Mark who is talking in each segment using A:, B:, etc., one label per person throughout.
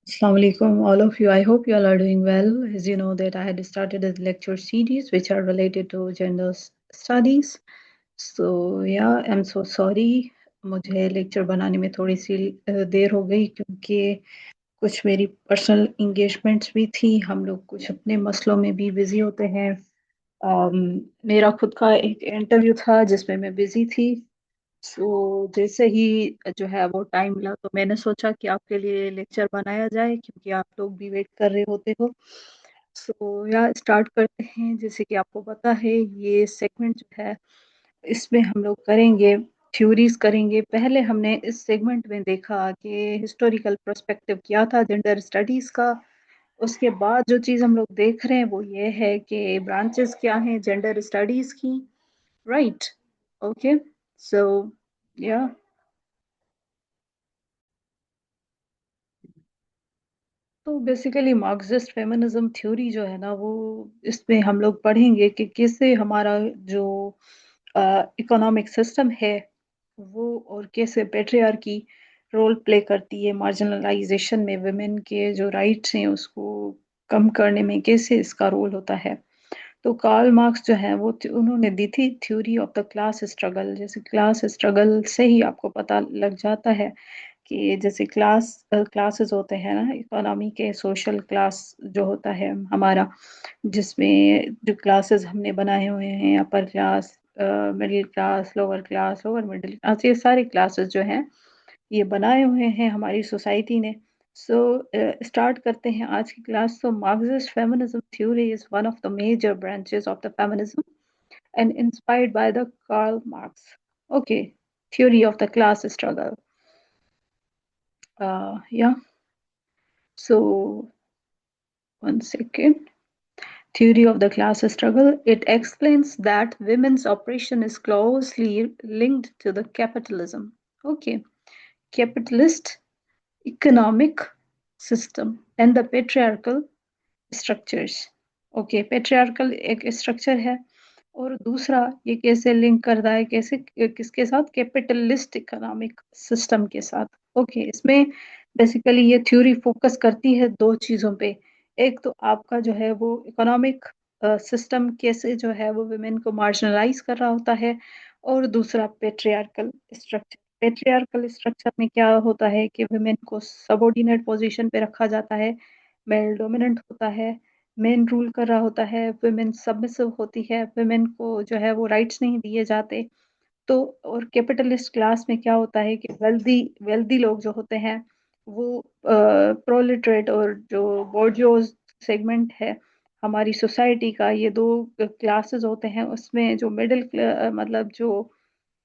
A: Assalamu alaikum, all of you. I hope you all are doing well. As you know that I had started a lecture series which are related to gender studies. So yeah, I'm so sorry. मुझे lecture बनाने में थोड़ी सी देर हो गई क्योंकि कुछ मेरी personal engagements भी थी। हम लोग कुछ अपने मसलों में भी बिजी होते हैं। मेरा खुद का एक इंटरव्यू था जिसमें मैं बिजी थी। सो जैसे ही जो है वो टाइम मिला तो मैंने सोचा कि आपके लिए लेक्चर बनाया जाए क्योंकि आप लोग भी वेट कर रहे होते हो। सो या स्टार्ट करते हैं। जैसे कि आपको पता है ये सेगमेंट जो है इसमें हम लोग करेंगे थ्योरीज करेंगे। पहले हमने इस सेगमेंट में देखा कि हिस्टोरिकल पर्सपेक्टिव क्या था जेंडर स्टडीज का। उसके बाद जो चीज़ हम लोग देख रहे हैं वो ये है कि ब्रांचेस क्या हैं जेंडर स्टडीज की। राइट। ओके। सो या तो बेसिकली मार्क्सिस्ट फेमिनिज्म थ्योरी जो है ना वो इसमें हम लोग पढ़ेंगे कि कैसे हमारा जो इकोनॉमिक सिस्टम है वो और कैसे पेट्रियार्की रोल प्ले करती है मार्जिनलाइजेशन में वुमेन के जो राइट्स हैं उसको कम करने में कैसे इसका रोल होता है। तो कार्ल मार्क्स जो है वो उन्होंने दी थी theory of the class struggle. जैसे क्लास स्ट्रगल से ही आपको पता लग जाता है कि जैसे क्लासेस होते हैं ना इकोनॉमी के सोशल क्लास जो होता है हमारा, जिसमें जो क्लासेस हमने बनाए हुए हैं upper class, middle class, lower middle class, ये सारे क्लासेस जो हैं ये बनाए हुए हैं हमारी सोसाइटी ने। सो स्टार्ट करते हैं आज की क्लास। तो Marxist feminism theory is one of the major branches of the feminism and inspired by the Karl Marx. Okay, theory of the class struggle. Yeah. So one second. Theory of the class struggle. It explains that women's oppression is closely linked to the capitalism. Okay, capitalist economic system and the patriarchal structures. Okay, patriarchal एक structure है और दूसरा ये कैसे link कर रहा है, कैसे किसके साथ, कैपिटलिस्ट इकोनॉमिक सिस्टम के साथ। ओके, इसमें बेसिकली ये थ्योरी फोकस करती है दो चीज़ों पे। एक तो आपका जो है वो इकोनॉमिक सिस्टम कैसे जो है वो वुमेन को मार्जिनलाइज कर रहा होता है, और दूसरा पेट्रियार्कल स्ट्रक्चर। पेट्रियार्कल स्ट्रक्चर में क्या होता है कि वुमेन को सबऑर्डिनेट पोजीशन पे रखा जाता है, मेल डोमिनेंट होता है, मेन रूल कर रहा होता है, वुमेन सबमिसिव होती है, वुमेन को जो है वो राइट्स नहीं दिए जाते। तो और कैपिटलिस्ट क्लास में क्या होता है कि वेल्दी वेल्दी लोग जो होते हैं वो प्रोलिटरेट और जो बोर्जियोज सेगमेंट है हमारी सोसाइटी का, ये दो क्लासेस होते हैं। उसमें जो मिडिल मतलब जो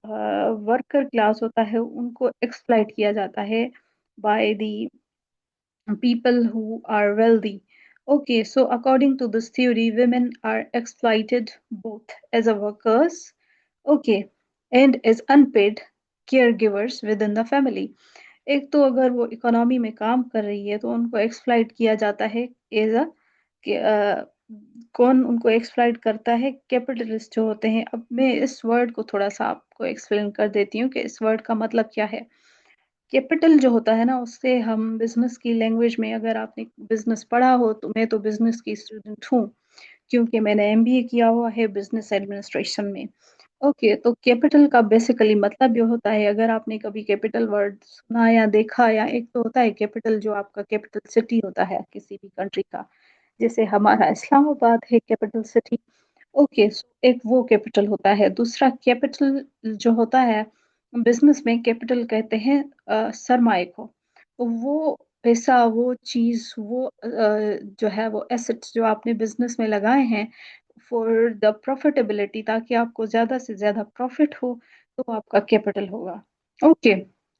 A: वर्कर क्लास होता है उनको एक्सप्लॉइट किया जाता है by the people who are wealthy. Okay, so according to this theory, women are exploited both as a workers, okay, and as unpaid caregivers within the family. एक तो अगर वो इकोनॉमी में काम कर रही है तो उनको एक्सप्लॉइट किया जाता है एज अ, कौन उनको एक्सप्लॉइट करता है, कैपिटलिस्ट जो होते हैं। अब मैं इस वर्ड को थोड़ा सा आपको एक्सप्लेन कर देती हूँ कि इस वर्ड का मतलब क्या है। कैपिटल जो होता है ना उससे हम बिजनेस की लैंग्वेज में, अगर आपने बिजनेस पढ़ा हो, तो मैं तो बिजनेस की स्टूडेंट हूँ क्योंकि मैंने एमबीए किया हुआ है बिजनेस एडमिनिस्ट्रेशन में। ओके, तो कैपिटल का बेसिकली मतलब ये होता है, अगर आपने कभी कैपिटल वर्ड सुना या देखा, या एक तो होता है कैपिटल जो आपका कैपिटल सिटी होता है किसी भी कंट्री का, जैसे हमारा इस्लामाबाद है कैपिटल सिटी। ओके, सो एक वो कैपिटल होता है। दूसरा कैपिटल जो होता है बिजनेस में, कैपिटल कहते हैं सरमाए को। तो वो पैसा, वो चीज, वो जो है वो एसेट्स जो आपने बिजनेस में लगाए हैं फॉर द प्रॉफिटेबिलिटी, ताकि आपको ज्यादा से ज्यादा प्रॉफिट हो, तो आपका कैपिटल होगा। ओके,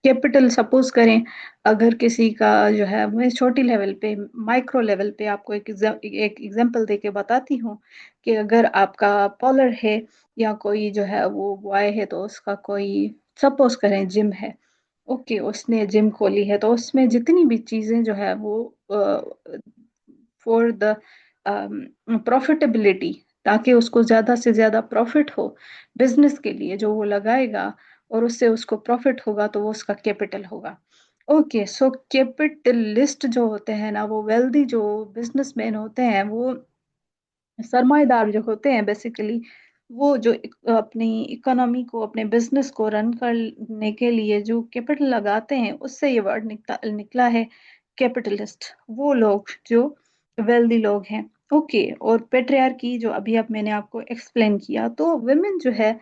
A: कैपिटल सपोज करें, अगर किसी का जो है, मैं छोटी लेवल पे माइक्रो लेवल पे आपको एक एग्जांपल दे के बताती हूँ कि अगर आपका पॉलर है या कोई जो है वो बॉय है, तो उसका कोई सपोज करें जिम है। ओके, उसने जिम खोली है तो उसमें जितनी भी चीजें जो है वो फॉर द प्रॉफिटेबिलिटी, ताकि उसको ज्यादा से ज्यादा प्रॉफिट हो बिजनेस के लिए जो वो लगाएगा, और उससे उसको प्रॉफिट होगा तो वो उसका कैपिटल होगा। ओके, सो कैपिटलिस्ट जो होते हैं ना, वो वेल्दी जो बिजनेसमैन होते हैं, वो सरमाएदार जो होते हैं बेसिकली, वो जो अपनी इकोनॉमी को, अपने बिजनेस को रन करने के लिए जो कैपिटल लगाते हैं, उससे ये वर्ड निकला निकला है कैपिटलिस्ट। वो लोग जो वेल्दी लोग हैं। ओके, और पेट्रियार्की जो अभी अब मैंने आपको एक्सप्लेन किया, तो वुमेन जो है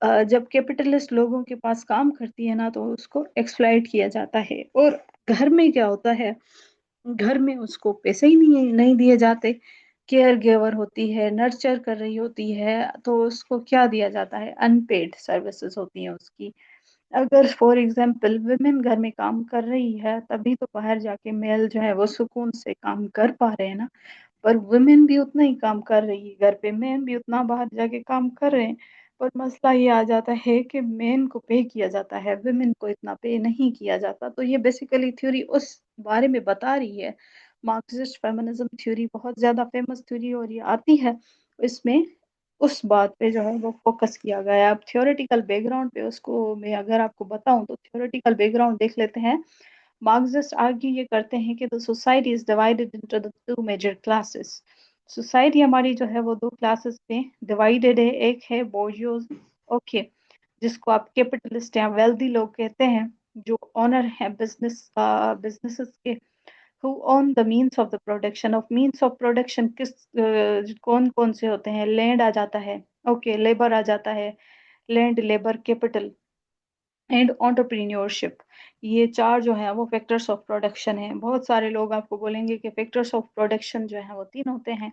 A: जब कैपिटलिस्ट लोगों के पास काम करती है ना, तो उसको एक्सप्लॉइट किया जाता है। और घर में क्या होता है, घर में उसको पैसे ही नहीं नहीं दिए जाते। केयर गिवर होती है, नर्चर कर रही होती है, तो उसको क्या दिया जाता है, अनपेड सर्विसेज होती है उसकी। अगर फॉर एग्जाम्पल वुमेन घर में काम कर रही है, तभी तो बाहर जाके मेल जो है वो सुकून से काम कर पा रहे हैं ना। पर वुमेन भी उतना ही काम कर रही है घर पे, मेन भी उतना बाहर जाके काम कर रहे हैं। पर मसला ये आ जाता है कि मेन को पे किया जाता है, वुमेन को इतना पे नहीं किया जाता। तो ये बेसिकली थ्योरी उस बारे में बता रही है। मार्क्सिस्ट फेमिनिज्म थ्योरी बहुत ज्यादा फेमस थ्योरी, और ये आती है इसमें उस बात पे जो है वो फोकस किया गया है। अब थ्योरेटिकल बैकग्राउंड पे उसको मैं अगर आपको बताऊं, तो थ्योरेटिकल बैकग्राउंड देख लेते हैं। मार्क्सिस्ट आर्ग्यू ये करते हैं कि the society is divided into the two major classes. Society हमारी जो है वो दो क्लासेस में डिवाइडेड है। एक है बोर्जियोज, ओके, जिसको आप कैपिटलिस्ट या वेल्दी लोग कहते हैं, जो ऑनर है बिजनेसेस के, who own the means of the production of means of production। किस कौन कौन से होते हैं, लैंड आ जाता है, ओके, लेबर आ जाता है, land, labour, capital and entrepreneurship. ये चार जो है वो फैक्टर्स ऑफ प्रोडक्शन है। बहुत सारे लोग आपको बोलेंगे कि फैक्टर्स ऑफ प्रोडक्शन जो है वो तीन होते हैं,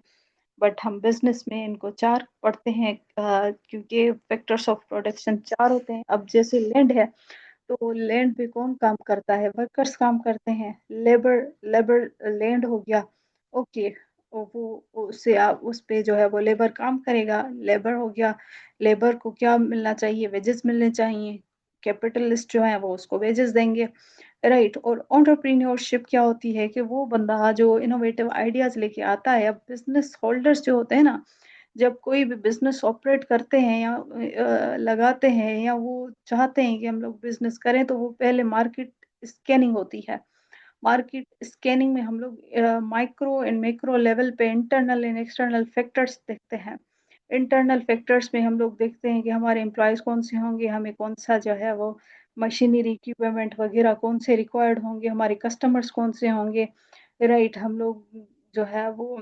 A: बट हम बिजनेस में इनको चार पढ़ते हैं, क्योंकि फैक्टर्स ऑफ प्रोडक्शन चार होते हैं। अब जैसे लैंड है, तो लैंड पे कौन काम करता है, वर्कर्स काम करते हैं। लेबर, लेबर लैंड हो गया, ओके, वो उससे आप उस पे जो है वो लेबर काम करेगा, लेबर हो गया। लेबर को क्या मिलना चाहिए, वेजेस मिलने चाहिए। कैपिटलिस्ट जो है वो उसको वेजेस देंगे, राइट। और एंटरप्रेन्योरशिप क्या होती है कि वो बंदा जो इनोवेटिव आइडियाज लेके आता है। अब बिजनेस होल्डर्स जो होते हैं ना, जब कोई भी बिजनेस ऑपरेट करते हैं या लगाते हैं, या वो चाहते हैं कि हम लोग बिजनेस करें, तो वो पहले मार्केट स्कैनिंग होती है। मार्केट स्कैनिंग में हम लोग माइक्रो एंड मैक्रो लेवल पे इंटरनल एंड एक्सटर्नल फैक्टर्स देखते हैं। इंटरनल फैक्टर्स में हम लोग देखते हैं कि हमारे एम्प्लॉयज कौन से होंगे, हमें कौन सा जो है वो मशीनरी इक्विपमेंट वगैरह कौन से रिक्वायर्ड होंगे, हमारे कस्टमर्स कौन से होंगे, राइट। हम लोग जो है वो,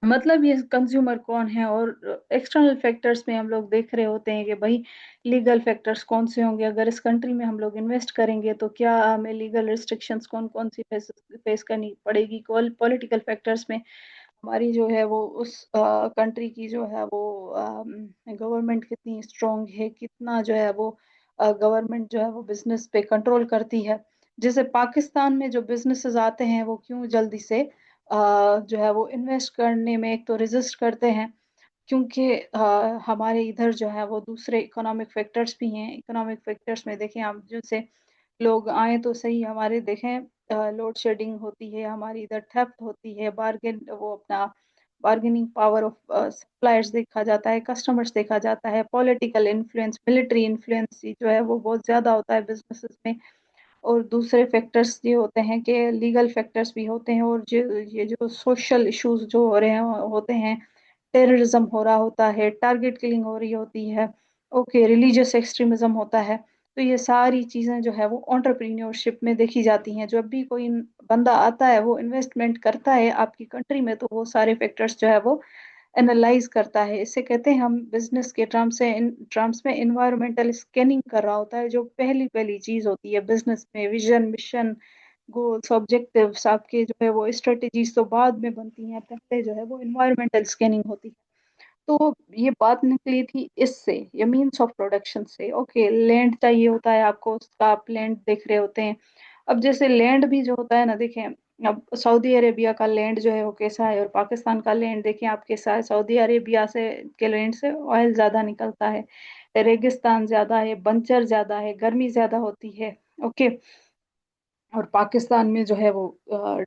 A: मतलब ये कंज्यूमर कौन है। और एक्सटर्नल फैक्टर्स में हम लोग देख रहे होते हैं कि भाई लीगल फैक्टर्स कौन से होंगे, अगर इस कंट्री में हम लोग इन्वेस्ट करेंगे तो क्या हमें लीगल रिस्ट्रिक्शंस कौन कौन सी फेस करनी पड़ेगी। पॉलिटिकल फैक्टर्स में हमारी जो है वो उस कंट्री की जो है वो गवर्नमेंट कितनी स्ट्रांग है, कितना जो है वो गवर्नमेंट जो है वो बिजनेस पे कंट्रोल करती है। जैसे पाकिस्तान में जो बिजनेसेस आते हैं, वो क्यों जल्दी से जो है वो इन्वेस्ट करने में एक तो रेजिस्ट करते हैं, क्योंकि हमारे इधर जो है वो दूसरे इकोनॉमिक फैक्टर्स भी हैं। इकोनॉमिक फैक्टर्स में देखें आप, जैसे लोग आए तो सही, हमारे देखें लोड शेडिंग होती है, हमारी इधर थेफ्ट होती है, बार्गेन वो अपना बार्गेनिंग पावर ऑफ सप्लायर्स देखा जाता है, कस्टमर्स देखा जाता है, पॉलिटिकल इन्फ्लुएंस, मिलिट्री इन्फ्लुएंस जो है वो बहुत ज्यादा होता है बिजनेसेस में। और दूसरे फैक्टर्स ये होते हैं कि लीगल फैक्टर्स भी होते हैं, और जो ये जो सोशल इश्यूज जो हो रहे हैं होते हैं, टेररिज्म हो रहा होता है, टारगेट किलिंग हो रही होती है, ओके, रिलीजियस एक्सट्रीमिज्म होता है। तो ये सारी चीजें जो है वो एंटरप्रेन्योरशिप में देखी जाती हैं। जब भी कोई बंदा आता है, वो इन्वेस्टमेंट करता है आपकी कंट्री में, तो वो सारे फैक्टर्स जो है वो एनालाइज करता है। इसे कहते हैं हम बिजनेस के टर्म्स में इन्वायरमेंटल स्कैनिंग कर रहा होता है। जो पहली पहली चीज होती है बिजनेस में, विजन, मिशन, गोल्स, ऑब्जेक्टिव्स, आपके जो है वो स्ट्रेटेजीज तो बाद में बनती हैं, पहले जो है वो इन्वायरमेंटल स्कैनिंग होती है। तो ये बात निकली थी इससे, ये मीन्स ऑफ प्रोडक्शन से। ओके, लैंड चाहिए होता है आपको, उसका आप लैंड देख रहे होते हैं। अब जैसे लैंड भी जो होता है ना, देखें, अब सऊदी अरेबिया का लैंड जो है वो कैसा है, और पाकिस्तान का लैंड देखें आप कैसा है। सऊदी अरेबिया से के लैंड से ऑयल ज्यादा निकलता है, रेगिस्तान ज्यादा है, बंजर ज्यादा है, गर्मी ज्यादा होती है, ओके। और पाकिस्तान में जो है वो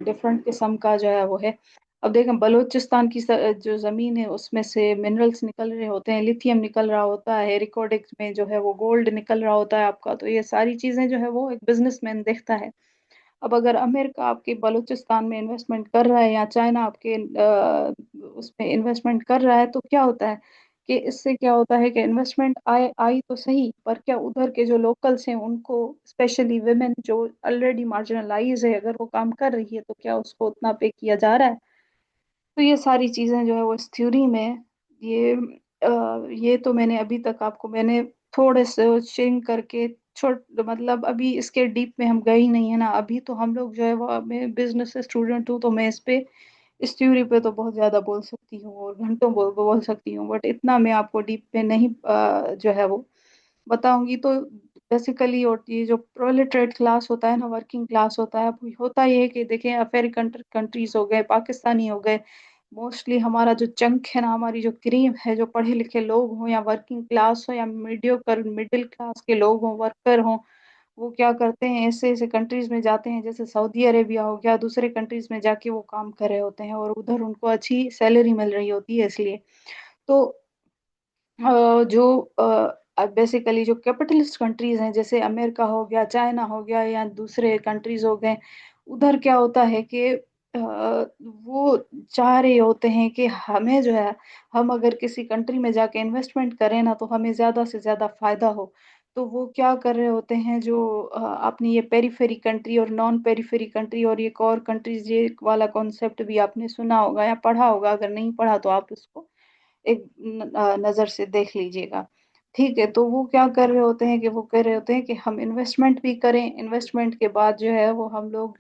A: डिफरेंट किस्म का जो है वो है। अब देखें बलूचिस्तान की जो जमीन है, उसमें से मिनरल्स निकल रहे होते हैं, लिथियम निकल रहा होता है, रिकॉर्डिक्स में जो है वो गोल्ड निकल रहा होता है आपका। तो ये सारी चीजें जो है वो एक बिजनेसमैन देखता है। अब अगर अमेरिका आपके बलूचिस्तान में इन्वेस्टमेंट कर रहा है या चाइना आपके उसमें इन्वेस्टमेंट कर रहा है, तो क्या होता है कि इससे क्या होता है कि इन्वेस्टमेंट आए आई तो सही, पर क्या उधर के जो लोकल्स हैं उनको, स्पेशली वुमेन जो ऑलरेडी मार्जिनलाइज है, अगर वो काम कर रही है तो क्या उसको उतना पे किया जा रहा है? तो ये सारी चीजें जो है वो इस थ्योरी में, ये ये तो मैंने अभी तक आपको मैंने थोड़े से शेयरिंग करके छोट मतलब अभी इसके डीप में हम गए ही नहीं है ना, अभी तो हम लोग जो है वो, मैं बिजनेस स्टूडेंट हूँ तो मैं इस थ्योरी पे तो बहुत ज्यादा बोल सकती हूँ और घंटों बोल सकती हूँ, बट इतना मैं आपको डीप में नहीं जो है वो बताऊंगी। तो बेसिकली, और ये जो प्रोलेटरेट क्लास होता है ना, वर्किंग क्लास होता है, अब होता ये है कि देखें अफ्रीकन कंट्रीज हो गए, पाकिस्तानी हो गए, मोस्टली हमारा जो चंक है ना, हमारी जो क्रीम है, जो पढ़े लिखे लोग हों या वर्किंग क्लास हो या मीडियोकर मिडिल क्लास के लोग हों, वर्कर हों, वो क्या करते हैं, ऐसे ऐसे कंट्रीज में जाते हैं, जैसे सऊदी अरेबिया हो गया, दूसरे कंट्रीज में जाके वो काम कर रहे होते हैं और उधर उनको अच्छी सैलरी मिल रही होती है, इसलिए। तो जो बेसिकली जो कैपिटलिस्ट कंट्रीज हैं, जैसे अमेरिका हो गया, चाइना हो गया, या दूसरे कंट्रीज हो गए, उधर क्या होता है कि वो चाह रहे होते हैं कि हमें जो है, हम अगर किसी कंट्री में जाके इन्वेस्टमेंट करें ना, तो हमें ज्यादा से ज्यादा फायदा हो। तो वो क्या कर रहे होते हैं, जो आपने ये पेरीफेरी कंट्री और नॉन पेरीफेरी कंट्री और एक और कंट्रीज, ये वाला कॉन्सेप्ट भी आपने सुना होगा या पढ़ा होगा, अगर नहीं पढ़ा तो आप उसको एक नजर से देख लीजिएगा। ठीक है, तो वो क्या कर रहे होते हैं कि वो कह रहे होते हैं कि हम इन्वेस्टमेंट भी करें, इन्वेस्टमेंट के बाद जो है वो हम लोग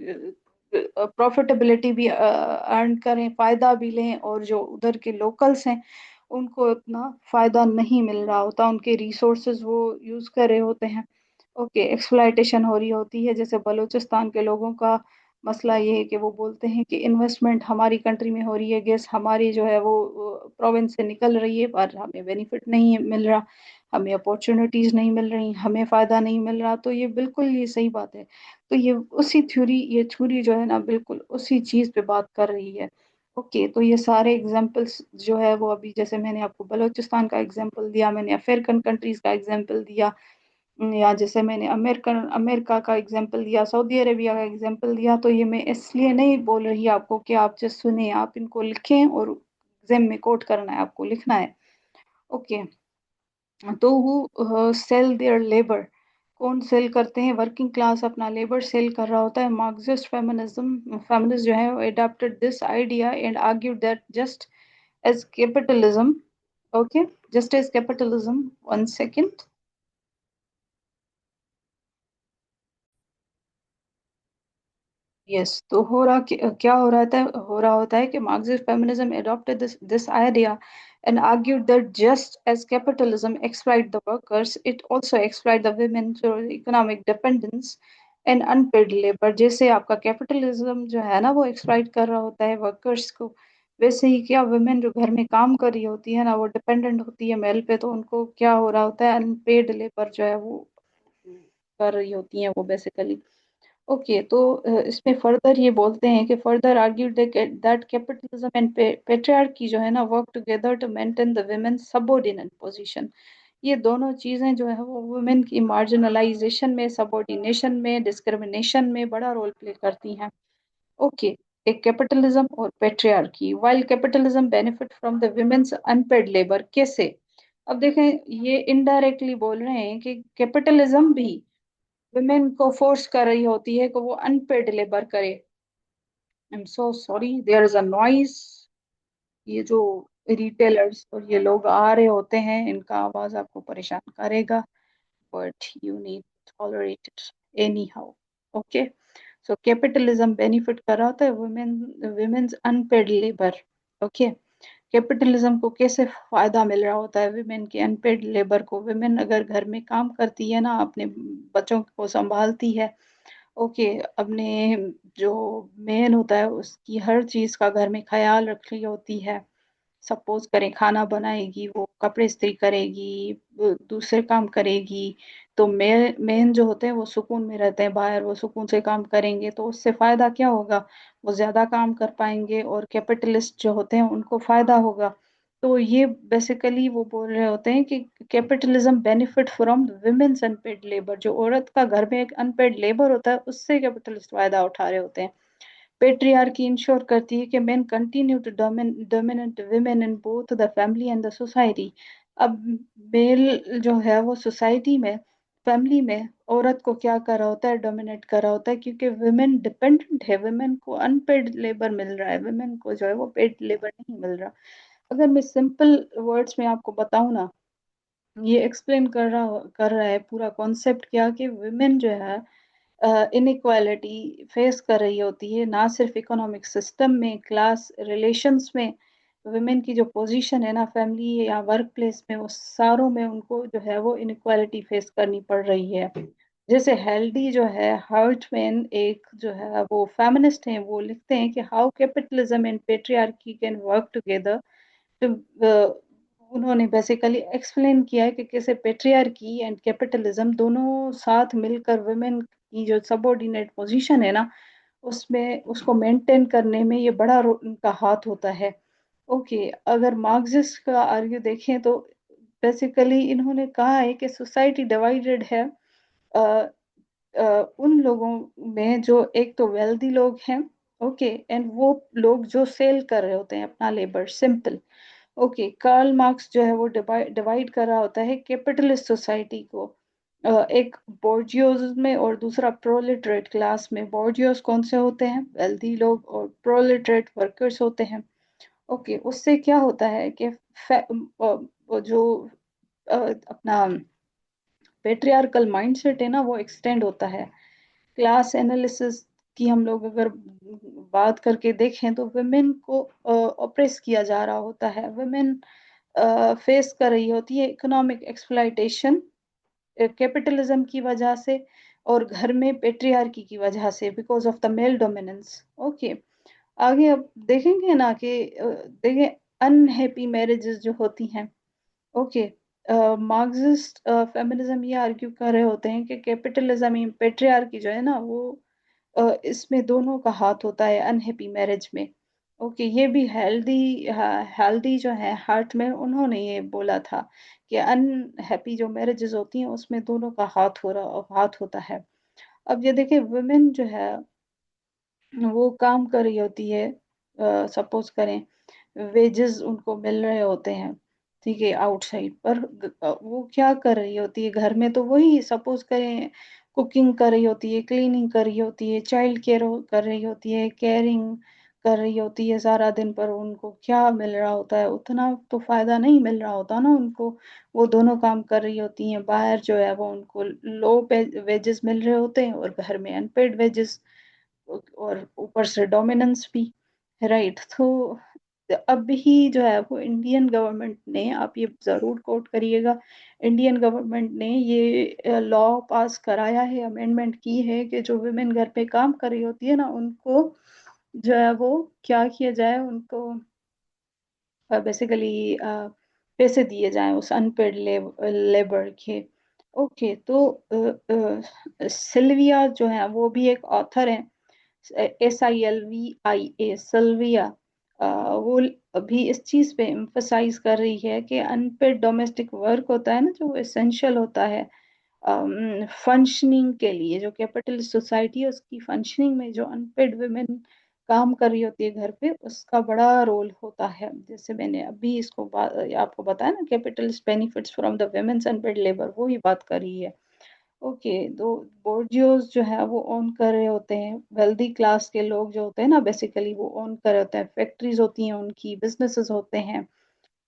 A: प्रॉफिटेबिलिटी भी अर्न करें, फायदा भी लें, और जो उधर के लोकल्स हैं उनको इतना फायदा नहीं मिल रहा होता, उनके रिसोर्सेज वो यूज कर रहे होते हैं। ओके, एक्सप्लॉयटेशन हो रही होती है। जैसे बलूचिस्तान के लोगों का मसला ये है कि वो बोलते हैं कि इन्वेस्टमेंट हमारी कंट्री में हो रही है, गैस हमारी जो है वो प्रोविंस से निकल रही है, पर हमें बेनिफिट नहीं मिल रहा, हमें अपॉर्चुनिटीज नहीं मिल रही, हमें फायदा नहीं मिल रहा। तो ये बिल्कुल ये सही बात है। तो ये थ्योरी जो है ना, बिल्कुल उसी चीज पे बात कर रही है। ओके, तो ये सारे एग्जांपल्स जो है वो, अभी जैसे मैंने आपको बलूचिस्तान का एग्जांपल दिया, मैंने अफ्रीकन कंट्रीज का एग्जांपल दिया, या जैसे मैंने अमेरिका का एग्जांपल दिया, सऊदी अरेबिया का एग्जांपल दिया, तो ये मैं इसलिए नहीं बोल रही आपको कि आप जस्ट सुने, आप इनको लिखें और एग्जाम में कोट करना है, आपको लिखना है। ओके, तो वो सेल देयर लेबर, कौन सेल करते हैं? वर्किंग क्लास अपना लेबर सेल कर रहा होता है। मार्क्सिस्ट फेमिनिस्ट जो है adopted this idea and argued that just as capitalism, okay, just as capitalism, one second. Yes, तो क्या हो रहा होता है कि Marxist feminism adopted this idea and argued that just as capitalism exploit the workers, it also exploit the women through economic dependence and unpaid labor। जैसे आपका capitalism जो है ना वो एक्सप्लॉइट कर रहा होता है वर्कर्स को, वैसे ही क्या वुमेन जो घर में काम कर रही होती है ना, वो डिपेंडेंट होती है मेल पे, तो उनको क्या हो रहा होता है, अनपेड लेबर जो है वो कर रही होती है वो बेसिकली। ओके, तो इसमें फर्दर ये बोलते हैं कि further argued that capitalism and patriarchy जो है ना work together to maintain the women subordinate position. ये दोनों चीजें जो है वो वुमेन की मार्जिनलाइजेशन में, सबऑर्डिनेशन में, डिस्क्रिमिनेशन में बड़ा रोल प्ले करती हैं। ओके, एक कैपिटलिज्म और patriarchy, while capitalism benefit from the women's unpaid labour, कैसे? अब देखें, ये इनडायरेक्टली बोल रहे हैं कि कैपिटलिज्म भी वुमेन को फोर्स कर रही होती है कि वो अनपेड लेबर करे। I am so sorry, there is a noise. ये जो रिटेलर्स और ये लोग आ रहे होते हैं, इनका आवाज आपको परेशान करेगा, but you need tolerate it anyhow. Okay, so capitalism benefit कर रहा होता है women's unpaid labour. Okay, capitalism को कैसे फायदा मिल रहा होता है वुमेन के अनपेड लेबर को? वुमेन अगर घर में काम करती है ना, अपने बच्चों को संभालती है, ओके, अपने जो मेन होता है उसकी हर चीज का घर में ख्याल रख रही होती है। सपोज करें खाना बनाएगी, वो कपड़े इस्त्री करेगी, वो दूसरे काम करेगी, तो मेन जो होते हैं वो सुकून में रहते हैं बाहर, वो सुकून से काम करेंगे, तो उससे फायदा क्या होगा? वो ज्यादा काम कर पाएंगे और कैपिटलिस्ट जो होते हैं उनको फायदा होगा। तो ये बेसिकली वो बोल रहे होते हैं कि capitalism benefit from women's unpaid labour, जो औरत का घर में एक अनपेड लेबर होता है उससे कैपिटलिस्ट फायदा उठा रहे होते हैं। पेट्रियार्की इंश्योर करती है कि men continue to dominate women in both the family and the society. अब मेल जो है वो सोसाइटी में, फैमिली में औरत को क्या कर रहा होता है, डोमिनेट कर रहा होता है, क्योंकि वुमेन डिपेंडेंट है, वुमेन को अनपेड लेबर मिल रहा है, वुमेन को जो है वो पेड लेबर नहीं मिल रहा। अगर मैं सिंपल वर्ड्स में आपको बताऊं ना, ये एक्सप्लेन कर रहा है पूरा कॉन्सेप्ट क्या, कि वुमेन जो है इनइक्वालिटी फेस कर रही होती है, ना सिर्फ इकोनॉमिक सिस्टम में, क्लास रिलेशंस में। वुमेन की जो पोजीशन है ना फैमिली या वर्क प्लेस में, उस सारों में उनको जो है वो इनइक्वालिटी फेस करनी पड़ रही है। जैसे हेल्दी जो है हर्टमैन, एक जो है वो फेमिनिस्ट हैं, वो लिखते हैं कि how capitalism and patriarchy can work together. तो उन्होंने बेसिकली एक्सप्लेन किया है कि कैसे पेट्रियार्की एंड कैपिटलिज्म दोनों साथ मिलकर वुमेन की जो सबऑर्डिनेट पोजीशन है ना, उसमें उसको मेंटेन करने में ये बड़ा उनका हाथ होता है। ओके, अगर मार्क्सिस्ट का आर्ग्यू देखें तो बेसिकली इन्होंने कहा है कि सोसाइटी डिवाइडेड है उन लोगों में जो एक तो वेल्दी लोग हैं, ओके, एंड वो लोग जो सेल कर रहे होते हैं अपना labour, simple. Okay, Karl Marx जो है वो डिवाइड कर रहा होता है कैपिटलिस्ट सोसाइटी को एक बोर्जियोज में और दूसरा प्रोलेटरेट क्लास में। बोर्जियोज कौन से होते हैं, वेल्दी लोग, और प्रोलेटरेट वर्कर्स होते हैं। ओके, उससे क्या होता है कि वो जो अपना पेट्रियार्कल माइंडसेट है ना वो एक्सटेंड होता है। क्लास एनालिसिस की हम लोग अगर बात करके देखें तो वुमेन को ऑप्रेस किया जा रहा होता है, वुमेन फेस कर रही होती है इकोनॉमिक एक्सप्लॉइटेशन कैपिटलिज्म की वजह से, और घर में पेट्रियार्की की वजह से, because of the male dominance. Okay, आगे अब देखेंगे ना कि देखें अनहैप्पी मैरिजेस जो होती हैं। ओके, मार्क्सिस्ट फेमिनिज्म ये आर्ग्यू कर रहे होते हैं कि कैपिटलिज्म पेट्रियार्की जो है ना वो इसमें दोनों का हाथ होता है अनहैप्पी मैरिज में। ओके, ये भी हेल्दी हेल्दी जो है हार्ट में उन्होंने ये बोला था कि अनहैप्पी जो मैरिजेस होती हैं उसमें दोनों का हाथ होता है। अब ये देखिए वुमेन जो है वो काम कर रही होती है, सपोज करें वेजेस उनको मिल रहे होते हैं, ठीक है, आउटसाइड पर वो क्या कर रही होती है घर में, तो वही सपोज करें कुकिंग कर रही होती है, क्लीनिंग कर रही होती है, चाइल्ड केयर कर रही होती है, केयरिंग कर रही होती है सारा दिन, पर उनको क्या मिल रहा होता है, उतना तो फायदा नहीं मिल रहा होता ना उनको। वो दोनों काम कर रही होती हैं, बाहर जो है वो उनको लो वेजेस मिल रहे होते हैं और घर में अनपेड वेजेस, और ऊपर से डोमिनेंस भी, राइट। तो अभी जो है वो इंडियन गवर्नमेंट ने, आप ये जरूर कोट करिएगा, इंडियन गवर्नमेंट ने ये लॉ पास कराया है, अमेंडमेंट की है कि जो वुमेन घर पे काम कर रही होती है ना उनको जो है वो क्या किया जाए, उनको बेसिकली पैसे दिए जाएं उस अनपेड लेबर के। ओके, तो सिल्विया जो है वो भी एक ऑथर है, SILVIA, सिल्विया। वो अभी इस चीज पे एम्फसाइज कर रही है कि अनपेड डोमेस्टिक वर्क होता है ना जो एसेंशियल होता है फंक्शनिंग के लिए, जो कैपिटलिस्ट सोसाइटी है उसकी फंक्शनिंग में जो अनपेड वुमेन काम कर रही होती है घर पे, उसका बड़ा रोल होता है। जैसे मैंने अभी इसको आपको बताया ना, capitalist benefits from the women's unpaid labour, वो ही बात कर रही है। ओके, दो बोर्जियोज जो है वो ओन कर रहे होते हैं, वेल्दी क्लास के लोग जो होते हैं ना बेसिकली वो ओन कर रहे होते हैं, फैक्ट्रीज होती हैं उनकी, बिजनेसेस होते हैं,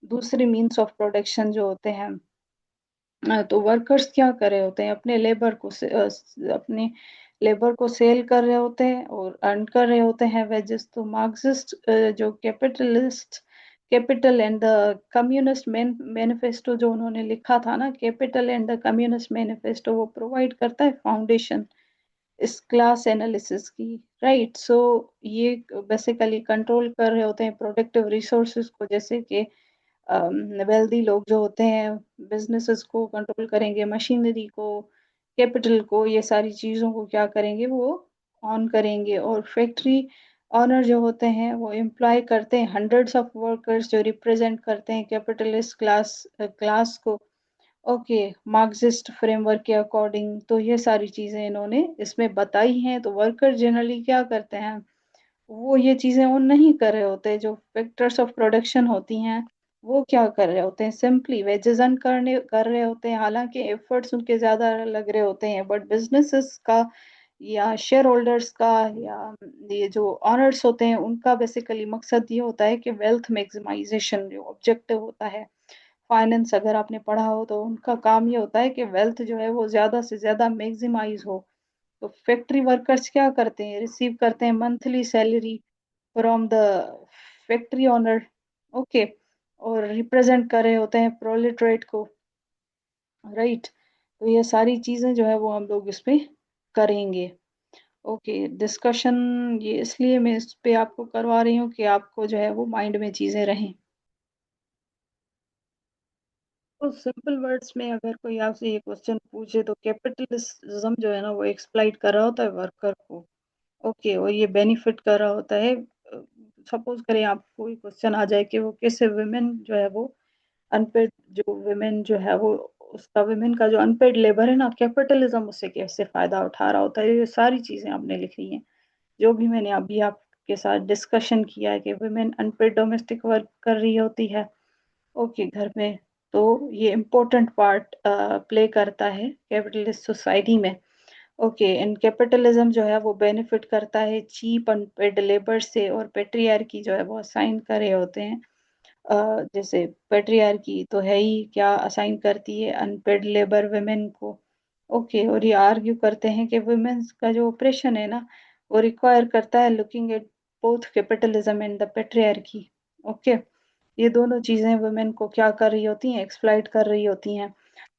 A: दूसरे मीन्स ऑफ प्रोडक्शन जो होते हैं। तो वर्कर्स क्या कर रहे होते हैं, अपने लेबर को अपने लेबर को सेल कर रहे होते हैं और अर्न कर रहे होते हैं वेजेस। तो मार्क्सिस्ट जो capitalist, capital and the communist manifesto जो उन्होंने लिखा था ना, capital and the communist manifesto, वो प्रोवाइड करता है फाउंडेशन इस क्लास एनालिसिस की, राइट। सो ये बेसिकली कंट्रोल कर रहे होते हैं प्रोडक्टिव रिसोर्सेज को, जैसे कि वेल्दी लोग जो होते हैं बिजनेसेस को कंट्रोल करेंगे, मशीनरी को, कैपिटल को, ये सारी चीज़ों को क्या करेंगे वो ऑन करेंगे, और फैक्ट्री ऑनर जो होते हैं वो एम्प्लॉय करते हैं हंड्रेड्स ऑफ वर्कर्स जो रिप्रेजेंट करते हैं कैपिटलिस्ट क्लास को। ओके, मार्क्सिस्ट फ्रेमवर्क के अकॉर्डिंग तो ये सारी चीजें इन्होंने इसमें बताई हैं। तो वर्कर जनरली क्या करते हैं, वो ये चीजें वो नहीं कर रहे होते, जो फैक्टर्स ऑफ प्रोडक्शन होती हैं वो क्या कर रहे होते हैं, सिंपली वेजेस अर्न करने कर रहे होते हैं, हालांकि एफर्ट्स उनके ज्यादा लग रहे होते हैं, बट बिजनेसेस का या शेयर होल्डर्स का या ये जो ऑनर्स होते हैं उनका बेसिकली मकसद ये होता है कि वेल्थ मैक्सिमाइजेशन जो ऑब्जेक्टिव होता है। फाइनेंस अगर आपने पढ़ा हो तो उनका काम ये होता है कि वेल्थ जो है वो ज्यादा से ज्यादा मैक्सिमाइज हो। तो फैक्ट्री वर्कर्स क्या करते हैं, रिसीव करते हैं monthly salary from the factory owner. Okay, और रिप्रेजेंट कर रहे होते हैं प्रोलेटरेट को, राइट। तो ये सारी चीजें जो है वो हम लोग इसमें करेंगे। ओके, डिस्कशन ये इसलिए मैं इस पे आपको करवा रही हूँ कि आपको जो है वो माइंड में चीजें रहें। तो सिंपल वर्ड्स में अगर कोई आपसे ये क्वेश्चन पूछे तो कैपिटलिज्म जो है ना वो एक्सप्लॉइट कर रहा होता है वर्कर को। ओके, और ये बेनिफिट कर रहा होता है। सपोज करें आपको कोई क्वेश्चन आ जाए कि वो कैसे वुमेन जो है वो अनपेड, जो वुमेन जो है वो उसका वुमेन का जो अनपेड लेबर है ना कैपिटलिज्म उससे कैसे फायदा उठा रहा होता है, ये सारी चीजें आपने लिखनी है। जो भी मैंने अभी आपके साथ डिस्कशन किया है कि वुमेन अनपेड डोमेस्टिक वर्क कर रही होती है, ओके, घर में। तो ये इम्पोर्टेंट पार्ट प्ले करता है कैपिटलिस्ट सोसाइटी में। ओके, इन कैपिटलिज्म जो है वो बेनिफिट करता है चीप अनपेड लेबर से, और पेट्रियार्की जो है वो असाइन करे होते हैं। जैसे पेट्रियार्की तो है ही, क्या असाइन करती है अनपेड लेबर वुमेन को। ओके, और ये आर्ग्यू करते हैं कि वुमेन्स का जो ऑपरेशन है ना वो रिक्वायर करता है looking at both capitalism and the patriarchy. Okay, ये दोनों चीजें वुमेन को क्या कर रही होती हैं, एक्सप्लॉइट कर रही होती हैं।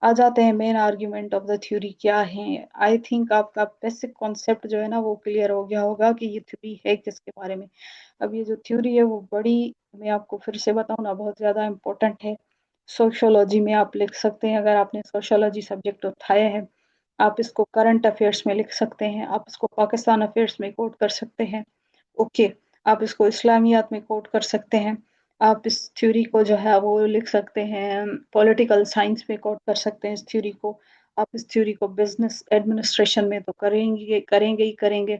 A: आ जाते हैं main argument of the theory क्या है। आई थिंक आपका बेसिक कॉन्सेप्ट जो है ना वो क्लियर हो गया होगा कि ये थ्योरी है किसके बारे में। अब ये जो थ्योरी है वो बड़ी, मैं आपको फिर से बताऊं ना, बहुत ज्यादा इम्पोर्टेंट है। सोशियोलॉजी में आप लिख सकते हैं, अगर आपने सोशियोलॉजी सब्जेक्ट उठाया है आप इसको करंट अफेयर्स में लिख सकते हैं, आप इसको पाकिस्तान अफेयर्स में कोट कर सकते हैं। ओके, आप इसको इस्लामियात में कोट कर सकते हैं। आप इस थ्योरी को जो है वो लिख सकते हैं पॉलिटिकल साइंस में कोट कर सकते हैं इस थ्योरी को। आप इस थ्योरी को बिजनेस एडमिनिस्ट्रेशन में तो करेंगे करेंगे ही करेंगे।